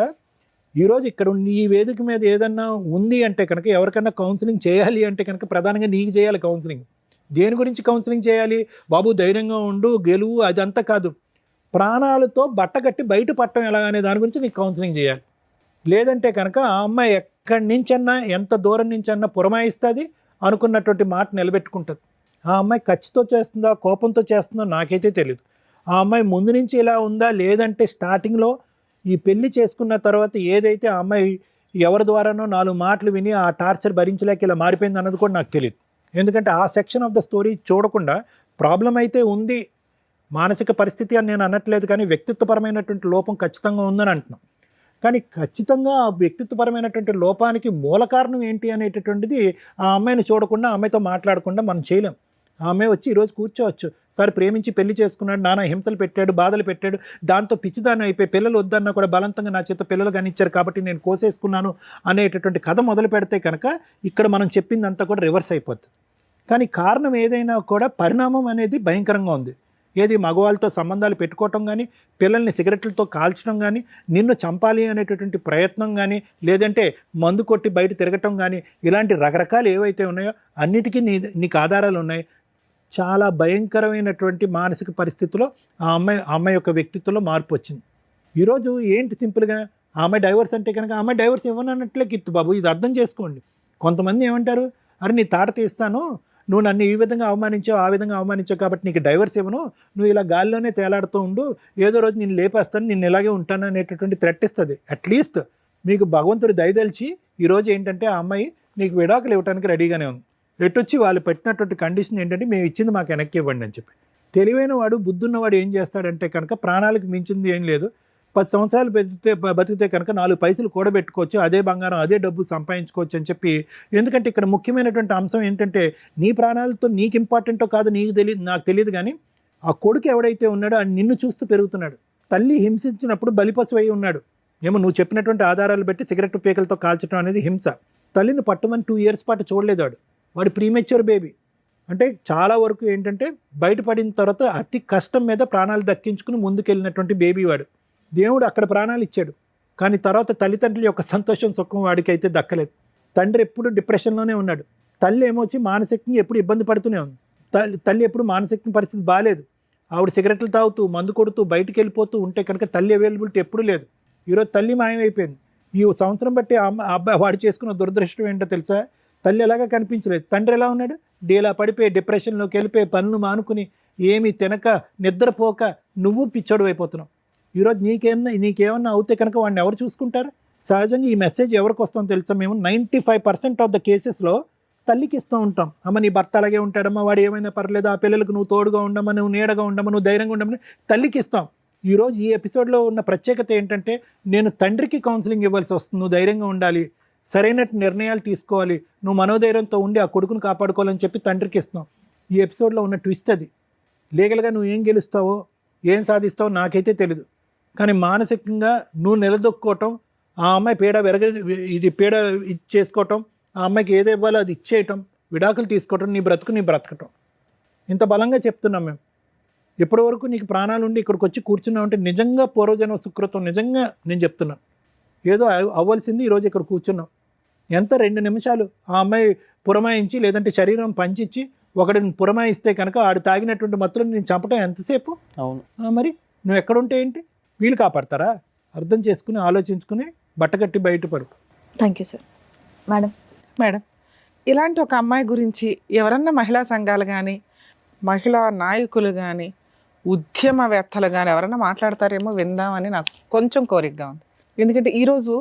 ఈరోజు ఇక్కడ ఈ వేదిక మీద ఏదన్నా ఉంది అంటే కనుక ఎవరికన్నా కౌన్సిలింగ్ చేయాలి అంటే కనుక ప్రధానంగా నీకు చేయాలి కౌన్సిలింగ్. దేని గురించి కౌన్సిలింగ్ చేయాలి? బాబు ధైర్యంగా ఉండు, గెలువు, అదంతా కాదు. ప్రాణాలతో బట్టగట్టి బయట పట్టడం ఎలా అనే దాని గురించి నీకు కౌన్సిలింగ్ చేయాలి. లేదంటే కనుక ఆ అమ్మాయి ఎక్కడి నుంచన్నా ఎంత దూరం నుంచన్నా పురమాయిస్తుంది, అనుకున్నటువంటి మాట నిలబెట్టుకుంటుంది. ఆ అమ్మాయి ఖర్చుతో చేస్తుందా కోపంతో చేస్తుందో నాకైతే తెలియదు. ఆ అమ్మాయి ముందు నుంచి ఇలా ఉందా లేదంటే స్టార్టింగ్లో ఈ పెళ్లి చేసుకున్న తర్వాత ఏదైతే ఆ అమ్మాయి ఎవరి ద్వారానో 4 మాటలు విని ఆ టార్చర్ భరించలేక ఇలా మారిపోయింది అన్నది కూడా నాకు తెలియదు. ఎందుకంటే ఆ సెక్షన్ ఆఫ్ ద స్టోరీ చూడకుండా ప్రాబ్లం అయితే ఉంది, మానసిక పరిస్థితి అని నేను అనట్లేదు, కానీ వ్యక్తిత్వపరమైనటువంటి లోపం ఖచ్చితంగా ఉందని అంటున్నాను. కానీ ఖచ్చితంగా ఆ వ్యక్తిత్వపరమైనటువంటి లోపానికి మూల కారణం ఏంటి అనేటటువంటిది ఆ అమ్మాయిని చూడకుండా, ఆ అమ్మాయితో మాట్లాడకుండా మనం చేయలేం. ఆ అమ్మాయి వచ్చి ఈరోజు కూర్చోవచ్చు, సార్ ప్రేమించి పెళ్లి చేసుకున్నాడు, నానా హింసలు పెట్టాడు, బాధలు పెట్టాడు, దాంతో పిచ్చిదాన్ని అయిపోయి పిల్లలు వద్దన్నా కూడా బలవంతంగా నా చేత పిల్లలు కానిచ్చారు కాబట్టి నేను కోసేసుకున్నాను అనేటటువంటి కథ మొదలు పెడితే కనుక ఇక్కడ మనం చెప్పిందంతా కూడా రివర్స్ అయిపోద్ది. కానీ కారణం ఏదైనా కూడా పరిణామం అనేది భయంకరంగా ఉంది. ఏది మగవాళ్ళతో సంబంధాలు పెట్టుకోవటం కానీ, పిల్లల్ని సిగరెట్లతో కాల్చడం కానీ, నిన్ను చంపాలి అనేటటువంటి ప్రయత్నం కానీ, లేదంటే మందు కొట్టి బయట తిరగటం కానీ, ఇలాంటి రకరకాలు ఏవైతే ఉన్నాయో అన్నిటికీ నీకు ఆధారాలు ఉన్నాయి. చాలా భయంకరమైనటువంటి మానసిక పరిస్థితిలో ఆ అమ్మాయి యొక్క వ్యక్తిత్వంలో మార్పు వచ్చింది. ఈరోజు ఏంటి సింపుల్గా ఆ అమ్మాయి డైవర్స్ అంటే కనుక ఆ అమ్మాయి డైవర్స్ ఇవ్వనన్నట్లే కిత్తు బాబు, ఇది అర్థం చేసుకోండి. కొంతమంది ఏమంటారు, అరే నీ తాట తీస్తాను, నువ్వు నన్ను ఈ విధంగా అవమానించావు ఆ విధంగా అవమానించావు కాబట్టి నీకు డైవర్స్ ఇవ్వను, నువ్వు ఇలా గాల్లోనే తేలాడుతూ ఉండు, ఏదో రోజు నేను లేపేస్తాను, నేను ఇలాగే ఉంటాను అనేటటువంటి థ్రెట్ ఇస్తుంది. అట్లీస్ట్ మీకు భగవంతుడు దయదలిచి ఈరోజు ఏంటంటే ఆ అమ్మాయి నీకు విడాకులు ఇవ్వడానికి రెడీగానే ఉంది. ఎట్టొచ్చి వాళ్ళు పెట్టినటువంటి కండిషన్ ఏంటంటే మేము ఇచ్చింది మాకు వెనక్కి ఇవ్వండి అని చెప్పి. తెలివైన వాడు బుద్ధున్నవాడు ఏం చేస్తాడంటే కనుక ప్రాణాలకు మించింది ఏం లేదు, 10 సంవత్సరాలు బతికితే కనుక 4 పైసలు కూడబెట్టుకోవచ్చు, అదే బంగారం అదే డబ్బు సంపాదించుకోవచ్చు అని చెప్పి. ఎందుకంటే ఇక్కడ ముఖ్యమైనటువంటి అంశం ఏంటంటే నీ ప్రాణాలతో నీకు ఇంపార్టెంటో కాదు నాకు తెలియదు, కానీ ఆ కొడుకు ఎవడైతే ఉన్నాడో ఆ నిన్ను చూస్తూ పెరుగుతున్నాడు. తల్లి హింసించినప్పుడు బలిపశు అయి ఉన్నాడు. ఏమో నువ్వు చెప్పినటువంటి ఆధారాలు బట్టి సిగరెట్ పీకలతో కాల్చడం అనేది హింస. తల్లిని పట్టుమని 2 years పాటు చూడలేదు వాడు ప్రీమెచ్యూర్ బేబీ. అంటే చాలా వరకు ఏంటంటే బయటపడిన తర్వాత అతి కష్టం మీద ప్రాణాలు దక్కించుకుని ముందుకెళ్ళినటువంటి బేబీ వాడు. దేవుడు అక్కడ ప్రాణాలు ఇచ్చాడు, కానీ తర్వాత తల్లిదండ్రుల యొక్క సంతోషం సుఖం వాడికి అయితే దక్కలేదు. తండ్రి ఎప్పుడు డిప్రెషన్లోనే ఉన్నాడు, తల్లి ఏమొచ్చి మానసికంగా ఎప్పుడు ఇబ్బంది పడుతూనే ఉంది. తల్లి ఎప్పుడు మానసిక పరిస్థితి బాగాలేదు. ఆవిడ సిగరెట్లు తాగుతూ మందు కొడుతూ బయటికి వెళ్ళిపోతూ ఉంటే కనుక తల్లి అవైలబిలిటీ ఎప్పుడూ లేదు. ఈరోజు తల్లి మాయమైపోయింది. ఈ సంవత్సరం బట్టి ఆ అబ్బాయి వాడు చేసుకున్న దురదృష్టం ఏంటో తెలుసా, తల్లి ఎలాగా కనిపించలేదు, తండ్రి ఎలా ఉన్నాడు, డీలా పడిపోయి డిప్రెషన్లోకి వెళ్ళిపోయి పనులు మానుకుని ఏమీ తినక నిద్రపోక నువ్వు పిచ్చోడు అయిపోతున్నావు. ఈరోజు నీకేమన్నా అవుతే కనుక వాడిని ఎవరు చూసుకుంటారు? సహజంగా ఈ మెసేజ్ ఎవరికి వస్తుందో తెలుసా, మేము 95% ఆఫ్ ద కేసెస్లో తల్లికి ఇస్తూ ఉంటాం. అమ్మ నీ భర్త అలాగే ఉంటాడమ్మా, వాడు ఏమైనా పర్లేదు, ఆ పిల్లలకు నువ్వు తోడుగా ఉండమా, నువ్వు నీడగా ఉండమా, నువ్వు ధైర్యంగా ఉండమని తల్లికి ఇస్తాం. ఈరోజు ఈ ఎపిసోడ్లో ఉన్న ప్రత్యేకత ఏంటంటే నేను తండ్రికి కౌన్సిలింగ్ ఇవ్వాల్సి వస్తుంది. నువ్వు ధైర్యంగా ఉండాలి, సరైన నిర్ణయాలు తీసుకోవాలి, నువ్వు మనోధైర్యంతో ఉండి ఆ కొడుకును కాపాడుకోవాలని చెప్పి తండ్రికి ఇస్తున్నాం. ఈ ఎపిసోడ్లో ఉన్న ట్విస్ట్ అది. లీగల్గా నువ్వు ఏం గెలుస్తావో ఏం సాధిస్తావో నాకైతే తెలీదు, కానీ మానసికంగా నువ్వు నిలదొక్కోవటం, ఆ అమ్మాయి పీడ చేసుకోవటం, ఆ అమ్మాయికి ఏదో ఇవ్వాలో అది ఇచ్చేయటం, విడాకులు తీసుకోవటం, నీ బ్రతకటం. ఇంత బలంగా చెప్తున్నాం మేము. ఎప్పటి వరకు నీకు ప్రాణాలు ఉండి ఇక్కడికి వచ్చి కూర్చున్నావు అంటే నిజంగా పూర్వజన్మ సుకృతం. నిజంగా నేను చెప్తున్నాను, ఏదో అవ్వాల్సింది ఈరోజు ఇక్కడ కూర్చున్నాం. ఎంత 2 నిమిషాలు ఆ అమ్మాయి పురమాయించి లేదంటే శరీరం పంచిచ్చి ఒకడిని పురమాయిస్తే కనుక ఆడు తాగినటువంటి మత్తులు నేను చంపటం ఎంతసేపు? అవును. మరి నువ్వు ఎక్కడుంటే ఏంటి, వీళ్ళు కాపాడతారా? అర్థం చేసుకుని ఆలోచించుకుని బట్టకట్టి బయటపడు. Thank you sir. మేడం, ఇలాంటి ఒక అమ్మాయి గురించి ఎవరన్నా మహిళా సంఘాలు కానీ మహిళా నాయకులు కానీ ఉద్యమవేత్తలు కానీ ఎవరన్నా మాట్లాడతారేమో విందామని నాకు కొంచెం కోరికగా ఉంది. ఎందుకంటే ఈరోజు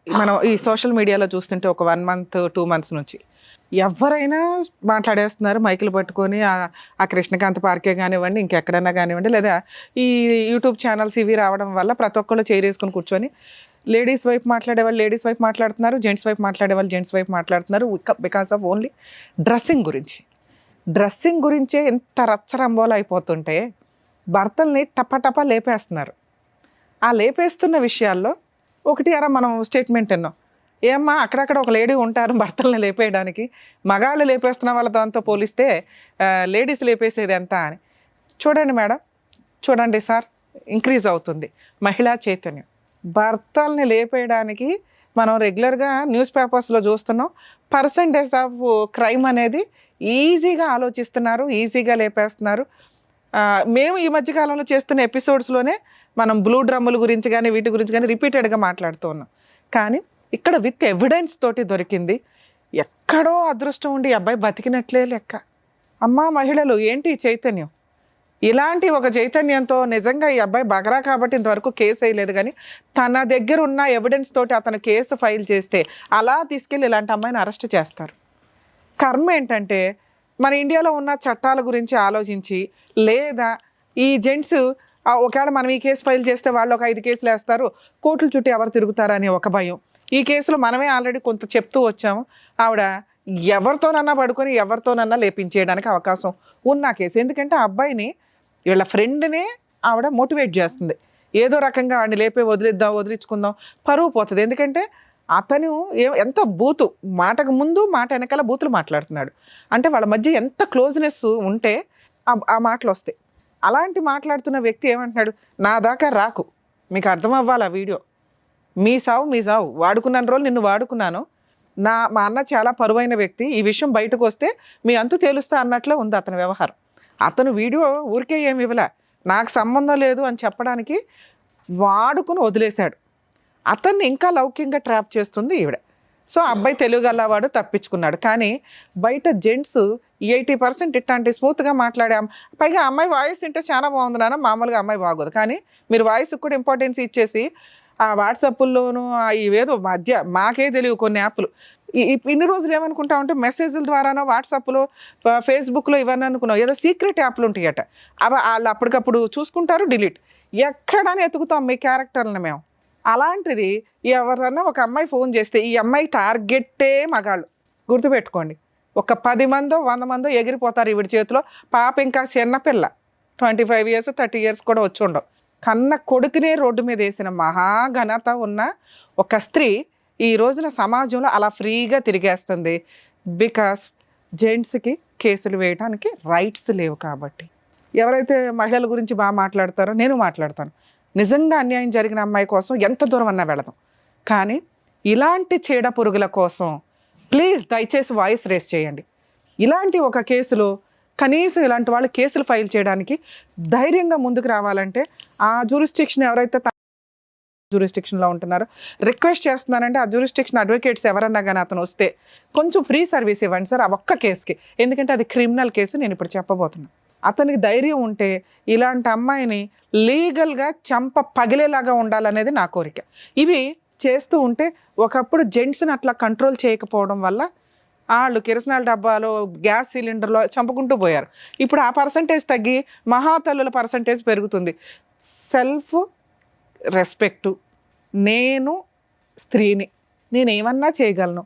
మనం ఈ సోషల్ మీడియాలో చూస్తుంటే ఒక 1 month 2 months నుంచి ఎవరైనా మాట్లాడేస్తున్నారు మైకులు పట్టుకొని, ఆ కృష్ణకాంత్ పార్కే కానివ్వండి, ఇంకెక్కడైనా కానివ్వండి, లేదా ఈ యూట్యూబ్ ఛానల్స్ ఇవి రావడం వల్ల ప్రతి ఒక్కళ్ళు చేరేసుకొని కూర్చొని లేడీస్ వైపు మాట్లాడేవాళ్ళు లేడీస్ వైపు మాట్లాడుతున్నారు, జెంట్స్ వైపు మాట్లాడేవాళ్ళు జెంట్స్ వైపు మాట్లాడుతున్నారు. బికాస్ ఆఫ్ ఓన్లీ డ్రెస్సింగ్ గురించే ఎంత రచ్చరంబోలు అయిపోతుంటే భర్తల్ని టపటపా లేపేస్తున్నారు. ఆ లేపేస్తున్న విషయాల్లో ఒకటి అరా మనం స్టేట్మెంట్ విన్నాం, ఏమ్మా అక్కడక్కడ ఒక లేడీ ఉంటారు భర్తల్ని లేపేయడానికి, మగాళ్ళు లేపేస్తున్న వాళ్ళ దాంతో పోలిస్తే లేడీస్ లేపేసేది ఎంత అని. చూడండి మేడం, చూడండి సార్, ఇంక్రీజ్ అవుతుంది మహిళా చైతన్యం. భర్తల్ని లేపేయడానికి మనం రెగ్యులర్గా న్యూస్ పేపర్స్లో చూస్తున్నాం, పర్సంటేజ్ ఆఫ్ క్రైమ్ అనేది ఈజీగా ఆలోచిస్తున్నారు, ఈజీగా లేపేస్తున్నారు. మేము ఈ మధ్యకాలంలో చేస్తున్న ఎపిసోడ్స్లోనే మనం బ్లూ డ్రమ్ముల గురించి కానీ వీటి గురించి కానీ రిపీటెడ్గా మాట్లాడుతూ ఉన్నాం. కానీ ఇక్కడ విత్ ఎవిడెన్స్ తోటి దొరికింది. ఎక్కడో అదృష్టం ఉండి అబ్బాయి బతికినట్లే లెక్క. అమ్మా మహిళలు ఏంటి చైతన్యం? ఇలాంటి ఒక చైతన్యంతో నిజంగా ఈ అబ్బాయి బగరా కాబట్టి ఇంతవరకు కేసు వేయలేదు, కానీ తన దగ్గర ఉన్న ఎవిడెన్స్ తోటి అతను కేసు ఫైల్ చేస్తే అలా తీసుకెళ్ళి ఇలాంటి అమ్మాయిని అరెస్ట్ చేస్తారు. కర్మ ఏంటంటే మన ఇండియాలో ఉన్న చట్టాల గురించి ఆలోచించి, లేదా ఈ జెంట్స్ ఒకవేళ మనం ఈ కేసు ఫైల్ చేస్తే వాళ్ళు ఒక 5 కేసులు వేస్తారు, కోర్టుల చుట్టూ ఎవరు తిరుగుతారని ఒక భయం. ఈ కేసులో మనమే ఆల్రెడీ కొంత చెప్తూ వచ్చాము, ఆవిడ ఎవరితోనన్నా పడుకొని ఎవరితోనన్నా లేపించేయడానికి అవకాశం ఉన్న కేసు. ఎందుకంటే ఆ అబ్బాయిని వీళ్ళ ఫ్రెండ్నే ఆవిడ మోటివేట్ చేస్తుంది, ఏదో రకంగా వాడిని లేపే వదిలించుకుందాం, పరువు పోతుంది. ఎందుకంటే అతను ఎంత బూతు, మాటకు ముందు మాట వెనకాల బూతులు మాట్లాడుతున్నాడు. అంటే వాళ్ళ మధ్య ఎంత క్లోజ్నెస్ ఉంటే ఆ మాటలు వస్తాయి. అలాంటి మాట్లాడుతున్న వ్యక్తి ఏమంటున్నాడు, నా దాకా రాకు, మీకు అర్థం అవ్వాలి ఆ వీడియో, మీ సావు వాడుకున్న రోజులు నిన్ను వాడుకున్నాను, మా అన్న చాలా పరువైన వ్యక్తి, ఈ విషయం బయటకు వస్తే మీ అంతు తేలుస్తా అన్నట్లే ఉంది అతని వ్యవహారం. అతను వీడియో ఊరికే ఏమి ఇవ్వలే, నాకు సంబంధం లేదు అని చెప్పడానికి వాడుకుని వదిలేశాడు. అతన్ని ఇంకా లౌక్యంగా ట్రాప్ చేస్తుంది ఈవిడ. సో అబ్బాయి తెలుగుగలవాడు, తప్పించుకున్నాడు. కానీ బయట జెంట్స్ 80% ఇట్లాంటి స్మూత్గా మాట్లాడాం. పైగా అమ్మాయి వాయిస్ వింటే చాలా బాగుంది నాన్న, మామూలుగా అమ్మాయి బాగోదు, కానీ మీరు వాయిస్కి కూడా ఇంపార్టెన్స్ ఇచ్చేసి ఆ వాట్సాప్ల్లోనూ ఇవేదో మధ్య మాకే తెలియవు కొన్ని యాప్లు. ఇన్ని రోజులు ఏమనుకుంటా ఉంటే మెసేజ్ల ద్వారానో వాట్సాప్లో ఫేస్బుక్లో ఇవన్నీ అనుకున్నాం, ఏదో సీక్రెట్ యాప్లు ఉంటాయట, అవి వాళ్ళు అప్పటికప్పుడు చూసుకుంటారు, డిలీట్. ఎక్కడని ఎతుకుతాం మీ క్యారెక్టర్ని మేము. అలాంటిది ఎవరన్నా ఒక అమ్మాయి ఫోన్ చేస్తే ఈ అమ్మాయి టార్గెట్టే మగాళ్ళు, గుర్తుపెట్టుకోండి. ఒక 10 మందో 100 మందో ఎగిరిపోతారు ఈవిడ చేతిలో. పాప ఇంకా చిన్నపిల్ల, 25 years 30 years కూడా వచ్చి ఉండవు. కన్న కొడుకునే రోడ్డు మీద వేసిన మహాఘనత ఉన్న ఒక స్త్రీ ఈ రోజున సమాజంలో అలా ఫ్రీగా తిరిగేస్తుంది. బికాస్ జెంట్స్కి కేసులు వేయడానికి రైట్స్ లేవు కాబట్టి. ఎవరైతే మహిళల గురించి బాగా మాట్లాడతారో నేను మాట్లాడతాను. నిజంగా అన్యాయం జరిగిన అమ్మాయి కోసం ఎంత దూరం అన్నా వెళదాం, కానీ ఇలాంటి చీడ పురుగుల కోసం ప్లీజ్ దయచేసి వాయిస్ రేస్ చేయండి. ఇలాంటి ఒక కేసులో కనీసం ఇలాంటి వాళ్ళు కేసులు ఫైల్ చేయడానికి ధైర్యంగా ముందుకు రావాలంటే ఆ జ్యూరిస్డిక్షన్ ఎవరైతే జ్యూరిస్డిక్షన్లో ఉంటున్నారో రిక్వెస్ట్ చేస్తున్నానంటే ఆ జ్యూరిస్డిక్షన్ అడ్వకేట్స్ ఎవరన్నా కానీ అతను వస్తే కొంచెం ఫ్రీ సర్వీస్ ఇవ్వండి సార్ ఆ ఒక్క కేసుకి. ఎందుకంటే అది క్రిమినల్ కేసు, నేను ఇప్పుడు చెప్పబోతున్నాను. అతనికి ధైర్యం ఉంటే ఇలాంటి అమ్మాయిని లీగల్గా చంప పగిలేలాగా ఉండాలనేది నా కోరిక. ఇవి చేస్తూ ఉంటే ఒకప్పుడు జెంట్స్ని అట్లా కంట్రోల్ చేయకపోవడం వల్ల వాళ్ళు కిరసనాల డబ్బాలో గ్యాస్ సిలిండర్లో చంపుకుంటూ పోయారు. ఇప్పుడు ఆ పర్సంటేజ్ తగ్గి మహాతల్లుల పర్సంటేజ్ పెరుగుతుంది. సెల్ఫ్ రెస్పెక్టు, నేను స్త్రీని, నేనేమన్నా చేయగలను.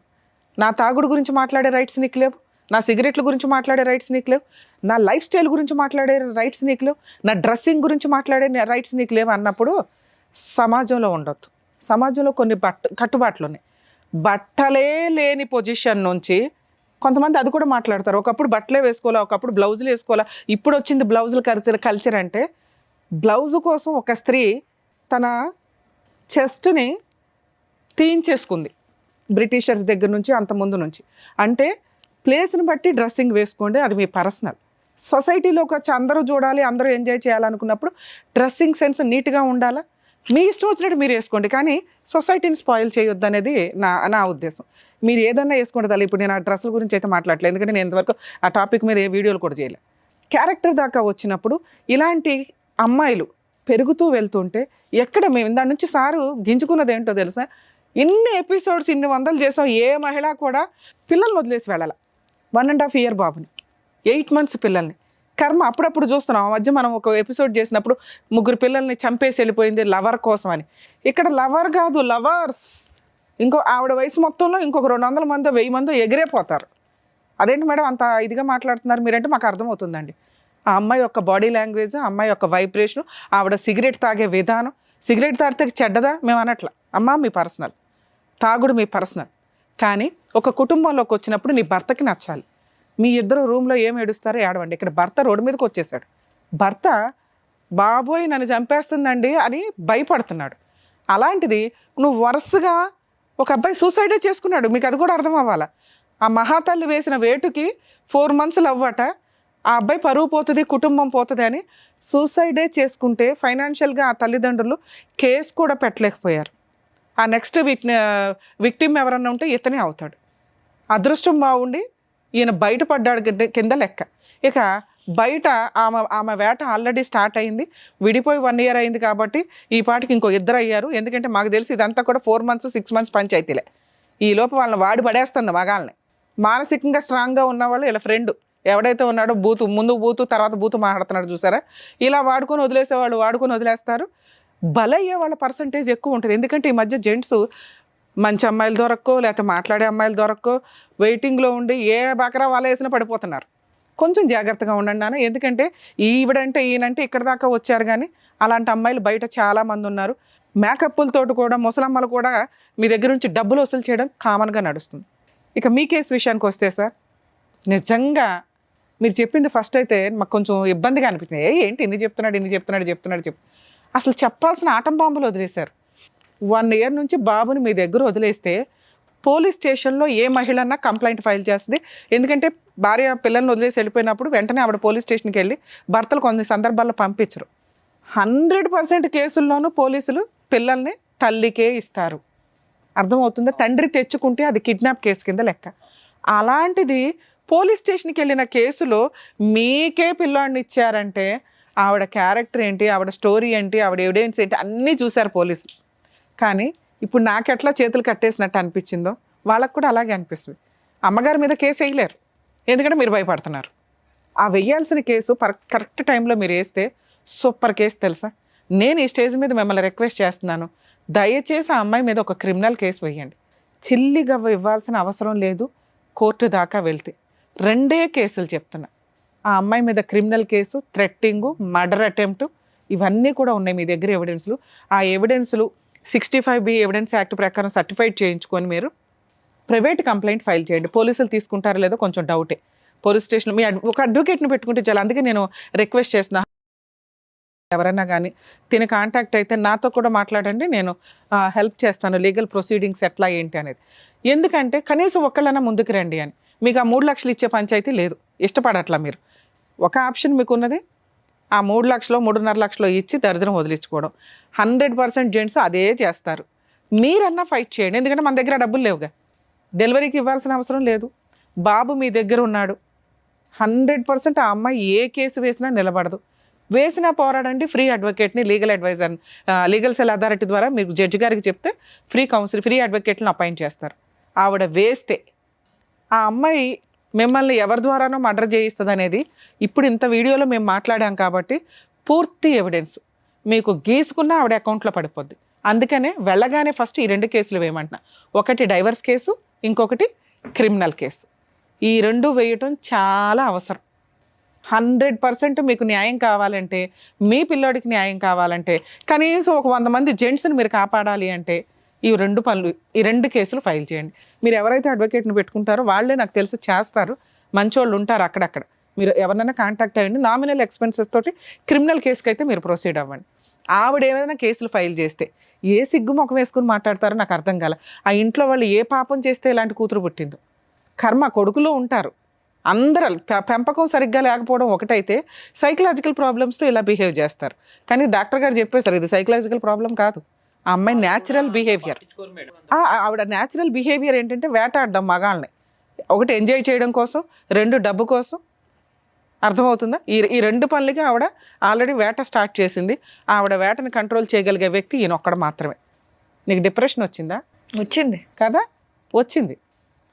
నా తాగుడు గురించి మాట్లాడే రైట్స్ నీకు లేవు, నా సిగరెట్ల గురించి మాట్లాడే రైట్స్ నీకు లేవు, నా లైఫ్ స్టైల్ గురించి మాట్లాడే రైట్స్ నీకు లేవు, నా డ్రెస్సింగ్ గురించి మాట్లాడే రైట్స్ నీకు లేవు అన్నప్పుడు సమాజంలో ఉండొద్దు. సమాజంలో కొన్ని కట్టుబాట్లు ఉన్నాయి. బట్టలే లేని పొజిషన్ నుంచి కొంతమంది అది కూడా మాట్లాడతారు. ఒకప్పుడు బట్టలే వేసుకోవాలా, ఒకప్పుడు బ్లౌజులు వేసుకోవాలా, ఇప్పుడు వచ్చింది బ్లౌజులు కల్చర్. అంటే బ్లౌజు కోసం ఒక స్త్రీ తన చెస్ట్ని తీయించేసుకుంది బ్రిటిషర్స్ దగ్గర నుంచి, అంత ముందు నుంచి. అంటే ప్లేస్ని బట్టి డ్రెస్సింగ్ వేసుకోండి, అది మీ పర్సనల్. సొసైటీలోకి వచ్చి అందరూ చూడాలి, అందరూ ఎంజాయ్ చేయాలనుకున్నప్పుడు డ్రెస్సింగ్ సెన్స్ నీట్గా ఉండాలా. మీ ఇష్టం వచ్చినట్టు మీరు వేసుకోండి, కానీ సొసైటీని స్పాయిల్ చేయొద్దు అనేది నా ఉద్దేశం. మీరు ఏదన్నా వేసుకోండి తల్లి. ఇప్పుడు నేను ఆ డ్రెస్సుల గురించి అయితే మాట్లాడలేదు, ఎందుకంటే నేను ఇంతవరకు ఆ టాపిక్ మీద ఏ వీడియోలు కూడా చేయలేదు. క్యారెక్టర్ దాకా వచ్చినప్పుడు ఇలాంటి అమ్మాయిలు పెరుగుతూ వెళ్తుంటే ఎక్కడ మేము దాని నుంచి సారు గింజుకున్నది ఏంటో తెలుసా, ఇన్ని ఎపిసోడ్స్ ఇన్ని వందలు చేసాం, ఏ మహిళ కూడా పిల్లల్ని వదిలేసి వెళ్ళాలి. 1.5 year బాబుని, 8 months పిల్లల్ని. కర్మ అప్పుడప్పుడు చూస్తున్నాం. ఆ మధ్య మనం ఒక ఎపిసోడ్ చేసినప్పుడు 3 పిల్లల్ని చంపేసి వెళ్ళిపోయింది లవర్ కోసం అని. ఇక్కడ లవర్ కాదు, లవర్స్. ఇంకో ఆవిడ వయసు మొత్తంలో ఇంకొక 200 మందో 1000 మందో ఎగిరేపోతారు. అదేంటి మేడం అంత ఇదిగా మాట్లాడుతున్నారు మీరంటే మాకు అర్థమవుతుందండి. ఆ అమ్మాయి యొక్క బాడీ లాంగ్వేజ్, ఆ అమ్మాయి యొక్క వైబ్రేషన్, ఆవిడ సిగరెట్ తాగే విధానం. సిగరెట్ తాగితే చెడ్డదా మేము అనట్ల. అమ్మ మీ పర్సనల్, తాగుడు మీ పర్సనల్. కానీ ఒక కుటుంబంలోకి వచ్చినప్పుడు నీ భర్తకి నచ్చాలి. మీ ఇద్దరు రూమ్లో ఏం ఏడుస్తారో ఏడవండి. ఇక్కడ భర్త రోడ్డు మీదకి వచ్చేసాడు. భర్త బాబోయ్ నన్ను చంపేస్తుందండి అని భయపడుతున్నాడు. అలాంటిది నువ్వు వరుసగా ఒక అబ్బాయి సూసైడే చేసుకున్నాడు. మీకు అది కూడా అర్థం అవ్వాలా? ఆ మహాతల్లి వేసిన వేటుకి 4 months అవ్వట, ఆ అబ్బాయి పరువు పోతుంది, కుటుంబం పోతుంది అని సూసైడే చేసుకుంటే ఫైనాన్షియల్గా ఆ తల్లిదండ్రులు కేసు కూడా పెట్టలేకపోయారు. ఆ నెక్స్ట్ విక్టిమ్ ఎవరన్నా ఉంటే ఇతనే అవుతాడు. అదృష్టం బాగుండి ఈయన బయటపడ్డాడు కింద లెక్క. ఇక బయట ఆమె వేట ఆల్రెడీ స్టార్ట్ అయింది. విడిపోయి 1 year అయింది కాబట్టి ఈ పాటికి ఇంకో 2 అయ్యారు. ఎందుకంటే మాకు తెలిసి ఇదంతా కూడా 4 months 6 months పంచాయతీలే. ఈ లోపు వాళ్ళని వాడి పడేస్తుంది మగాళ్ళని. మానసికంగా స్ట్రాంగ్గా ఉన్నవాళ్ళు ఇలా ఫ్రెండ్ ఎవడైతే ఉన్నాడో ముందు బూతు తర్వాత బూతు మాట్లాడుతున్నాడు చూసారా, ఇలా వాడుకొని వదిలేసేవాళ్ళు వాడుకొని వదిలేస్తారు. బలయ్యే వాళ్ళ పర్సంటేజ్ ఎక్కువ ఉంటుంది. ఎందుకంటే ఈ మధ్య జెంట్స్ మంచి అమ్మాయిలు దొరక్కో లేకపోతే మాట్లాడే అమ్మాయిలు దొరక్కో వెయిటింగ్లో ఉండి ఏ బకరా వాళ్ళ వేసినా పడిపోతున్నారు. కొంచెం జాగ్రత్తగా ఉండండి నాన్న. ఎందుకంటే ఈవిడంటే ఈయనంటే ఇక్కడ దాకా వచ్చారు, కానీ అలాంటి అమ్మాయిలు బయట చాలామంది ఉన్నారు. మేకప్పులతోటి కూడా ముసలమ్మలు కూడా మీ దగ్గర నుంచి డబ్బులు వసూలు చేయడం కామన్గా నడుస్తుంది. ఇక మీ కేసు విషయానికి వస్తే సార్, నిజంగా మీరు చెప్పింది ఫస్ట్ అయితే మాకు కొంచెం ఇబ్బందిగా అనిపించింది. ఏంటి ఇన్ని చెప్తున్నాడు. అసలు చెప్పాల్సిన ఆటం బాంబులు వదిలేశారు. 1 year నుంచి బాబుని మీ దగ్గర వదిలేస్తే పోలీస్ స్టేషన్లో ఏ మహిళన్నా కంప్లైంట్ ఫైల్ చేస్తుంది. ఎందుకంటే భార్య పిల్లల్ని వదిలేసి వెళ్ళిపోయినప్పుడు వెంటనే ఆవిడ పోలీస్ స్టేషన్కి వెళ్ళి భర్తలు కొన్ని సందర్భాల్లో పంపించరు. 100% కేసుల్లోనూ పోలీసులు పిల్లల్ని తల్లికే ఇస్తారు. అర్థమవుతుందా? తండ్రి తెచ్చుకుంటే అది కిడ్నాప్ కేసు కింద లెక్క. అలాంటిది పోలీస్ స్టేషన్కి వెళ్ళిన కేసులో మీకే పిల్లాడిని ఇచ్చారంటే ఆవిడ క్యారెక్టర్ ఏంటి, ఆవిడ స్టోరీ ఏంటి, ఆవిడ ఎవిడెన్స్ ఏంటి అన్నీ చూశారు పోలీసులు. కానీ ఇప్పుడు నాకెట్లా చేతులు కట్టేసినట్టు అనిపించిందో వాళ్ళకు కూడా అలాగే అనిపిస్తుంది. అమ్మగారి మీద కేసు వేయలేరు, ఎందుకంటే మీరు భయపడుతున్నారు. ఆ వెయ్యాల్సిన కేసు కరెక్ట్ టైంలో మీరు వేస్తే సూపర్ కేసు తెలుసా. నేను ఈ స్టేజ్ మీద మిమ్మల్ని రిక్వెస్ట్ చేస్తున్నాను, దయచేసి ఆ అమ్మాయి మీద ఒక క్రిమినల్ కేసు వేయండి. చిల్లిగా ఇవ్వాల్సిన అవసరం లేదు. కోర్టు దాకా వెళ్తే 2 కేసులు చెప్తున్నా. ఆ అమ్మాయి మీద క్రిమినల్ కేసు, థ్రెట్టింగు, మర్డర్ అటెంప్ట్ ఇవన్నీ కూడా ఉన్నాయి మీ దగ్గర ఎవిడెన్స్లు. ఆ ఎవిడెన్స్లు 65B ఎవిడెన్స్ యాక్ట్ ప్రకారం సర్టిఫైడ్ చేయించుకొని మీరు ప్రైవేట్ కంప్లైంట్ ఫైల్ చేయండి. పోలీసులు తీసుకుంటారో లేదో కొంచెం డౌటే. పోలీస్ స్టేషన్ మీ ఒక అడ్వకేట్ని పెట్టుకుంటే చాలా. అందుకే నేను రిక్వెస్ట్ చేస్తున్నా, ఎవరైనా కానీ తిని కాంటాక్ట్ అయితే నాతో కూడా మాట్లాడండి, నేను హెల్ప్ చేస్తాను లీగల్ ప్రొసీడింగ్స్ ఎట్లా ఏంటి అనేది. ఎందుకంటే కనీసం ఒక్కళ్ళైనా ముందుకు రండి అని. మీకు ఆ 3 లక్షలు ఇచ్చే పంచాయతీ లేదు, ఇష్టపడట్లా మీరు. ఒక ఆప్షన్ మీకు ఉన్నది, ఆ 3 లక్షలు 3.5 లక్షలు ఇచ్చి దరిద్రం వదిలించుకోవడం. 100% జెంట్స్ అదే చేస్తారు. మీరన్నా ఫైట్ చేయండి, ఎందుకంటే మన దగ్గర డబ్బులు లేవుగా, డెలివరీకి ఇవ్వాల్సిన అవసరం లేదు. బాబు మీ దగ్గర ఉన్నాడు. 100% ఆ అమ్మాయి ఏ కేసు వేసినా నిలబడదు. వేసినా పోరాడండి. ఫ్రీ అడ్వకేట్ని, లీగల్ అడ్వైజర్ని, లీగల్ సెల్ అథారిటీ ద్వారా మీరు జడ్జి గారికి చెప్తే ఫ్రీ అడ్వకేట్లను అపాయింట్ చేస్తారు. ఆవిడ వేస్తే ఆ అమ్మాయి మిమ్మల్ని ఎవరి ద్వారానో మర్డర్ చేయిస్తుంది అనేది ఇప్పుడు ఇంత వీడియోలో మేము మాట్లాడాం కాబట్టి పూర్తి ఎవిడెన్స్ మీకు గీసుకున్న ఆవిడ అకౌంట్లో పడిపోద్ది. అందుకనే వెళ్ళగానే ఫస్ట్ ఈ 2 కేసులు వేయమంటున్నా. ఒకటి డైవర్స్ కేసు, ఇంకొకటి క్రిమినల్ కేసు. ఈ 2 వేయటం చాలా అవసరం. 100% మీకు న్యాయం కావాలంటే, మీ పిల్లోడికి న్యాయం కావాలంటే, కనీసం ఒక 100 మంది జెంట్స్ని మీరు కాపాడాలి అంటే ఈ 2 కేసులు ఫైల్ చేయండి. మీరు ఎవరైతే అడ్వకేట్ని పెట్టుకుంటారో వాళ్ళే నాకు తెలిసి చేస్తారు, మంచోళ్ళు ఉంటారు అక్కడక్కడ. మీరు ఎవరినైనా కాంటాక్ట్ అయ్యండి. నామినల్ ఎక్స్పెన్సెస్ తోటి క్రిమినల్ కేసుకి అయితే మీరు ప్రొసీడ్ అవ్వండి. ఆవిడ ఏదైనా కేసులు ఫైల్ చేస్తే ఏ సిగ్గు ముఖం వేసుకుని మాట్లాడతారో నాకు అర్థం కాల. ఆ ఇంట్లో వాళ్ళు ఏ పాపం చేస్తే ఇలాంటి కూతురు పుట్టిందో. కర్మ కొడుకులు ఉంటారు, అందరూ పెంపకం సరిగ్గా లేకపోవడం ఒకటైతే సైకలాజికల్ ప్రాబ్లమ్స్తో ఇలా బిహేవ్ చేస్తారు. కానీ డాక్టర్ గారు చెప్పేశారు ఇది సైకలాజికల్ ప్రాబ్లం కాదు, ఆ అమ్మాయి న్యాచురల్ బిహేవియర్. ఆవిడ న్యాచురల్ బిహేవియర్ ఏంటంటే వేటాడడం మగాళ్ళని. ఒకటి ఎంజాయ్ చేయడం కోసం, 2 డబ్బు కోసం. అర్థమవుతుందా? ఈ 2 పనులకి ఆవిడ ఆల్రెడీ వేట స్టార్ట్ చేసింది. ఆవిడ వేటని కంట్రోల్ చేయగలిగే వ్యక్తి ఈయన ఒక్కడు మాత్రమే. నీకు డిప్రెషన్ వచ్చిందా? వచ్చింది కదా, వచ్చింది.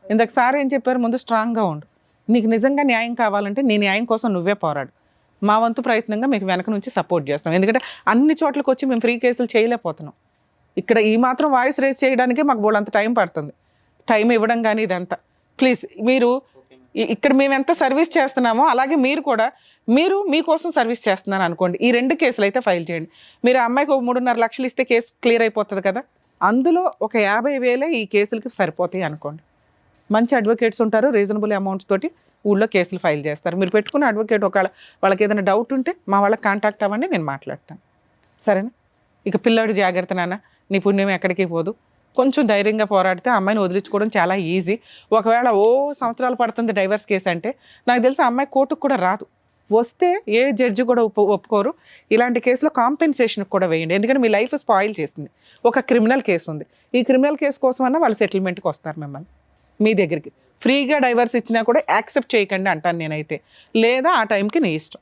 ఇందాక సార్ ఏం చెప్పారు, ముందు స్ట్రాంగ్గా ఉండు. నీకు నిజంగా న్యాయం కావాలంటే నీ న్యాయం కోసం నువ్వే పోరాడు. మా వంతు ప్రయత్నంగా మీకు వెనక నుంచి సపోర్ట్ చేస్తాం. ఎందుకంటే అన్ని చోట్లకి వచ్చి మేము ఫ్రీ కేసులు చేయలేకపోతున్నాం. ఇక్కడ ఈ మాత్రం వాయిస్ రేస్ చేయడానికే మాకు బోళ్ళంత టైం పడుతుంది. టైం ఇవ్వడం కానీ ఇదంతా. ప్లీజ్ మీరు ఇక్కడ మేము ఎంత సర్వీస్ చేస్తున్నామో అలాగే మీరు కూడా మీకోసం సర్వీస్ చేస్తున్నాను అనుకోండి. ఈ 2 కేసులు అయితే ఫైల్ చేయండి. మీరు ఆ అమ్మాయికి 3.5 లక్షలు ఇస్తే కేసు క్లియర్ అయిపోతుంది కదా. అందులో ఒక 50,000 ఈ కేసులకి సరిపోతాయి అనుకోండి. మంచి అడ్వకేట్స్ ఉంటారు, రీజనబుల్ అమౌంట్స్ తోటి ఊళ్ళో కేసులు ఫైల్ చేస్తారు. మీరు పెట్టుకున్న అడ్వకేట్ ఒకవేళ వాళ్ళకి ఏదైనా డౌట్ ఉంటే మా వాళ్ళకి కాంటాక్ట్ అవ్వండి, నేను మాట్లాడతాను. సరేనా? ఇక పిల్లాడు జాగ్రత్త నాన్న, నీ పుణ్యం ఎక్కడికి పోదు. కొంచెం ధైర్యంగా పోరాడితే అమ్మాయిని వదిలించుకోవడం చాలా ఈజీ. ఒకవేళ సంవత్సరాలు పడుతుంది డైవర్స్ కేసు అంటే నాకు తెలిసి ఆ అమ్మాయి కోర్టుకు కూడా రాదు. వస్తే ఏ జడ్జి కూడా ఒప్పుకోరు. ఇలాంటి కేసులో కాంపెన్సేషన్ కూడా వేయండి. ఎందుకంటే మీ లైఫ్ స్పాయిల్ చేసింది. ఒక క్రిమినల్ కేసు ఉంది. ఈ క్రిమినల్ కేసు కోసమన్నా వాళ్ళు సెటిల్మెంట్కి వస్తారు మిమ్మల్ని మీ దగ్గరికి. ఫ్రీగా డైవర్స్ ఇచ్చినా కూడా యాక్సెప్ట్ చేయకండి అంటాను నేనైతే. లేదా ఆ టైంకి నీ ఇష్టం.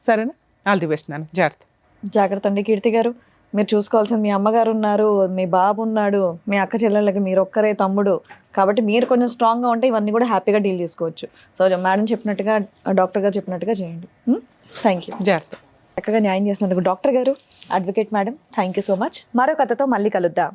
సరేనా? ఆల్ ది బెస్ట్ నాన్న, జాగ్రత్త. జాగ్రత్త అండి కీర్తి గారు. మీరు చూసుకోవాల్సింది మీ అమ్మగారు ఉన్నారు, మీ బాబు ఉన్నాడు, మీ అక్క చెల్లెళ్ళకి మీరు ఒక్కరే తమ్ముడు. కాబట్టి మీరు కొంచెం స్ట్రాంగ్గా ఉంటే ఇవన్నీ కూడా హ్యాపీగా డీల్ చేసుకోవచ్చు. సో మేడం చెప్పినట్టుగా, డాక్టర్ గారు చెప్పినట్టుగా చేయండి. Thank you. జాగ్రత్త. చక్కగా న్యాయం చేసినందుకు డాక్టర్ గారు, advocate madam, thank you so much. మరో కథతో మళ్ళీ కలుద్దాం.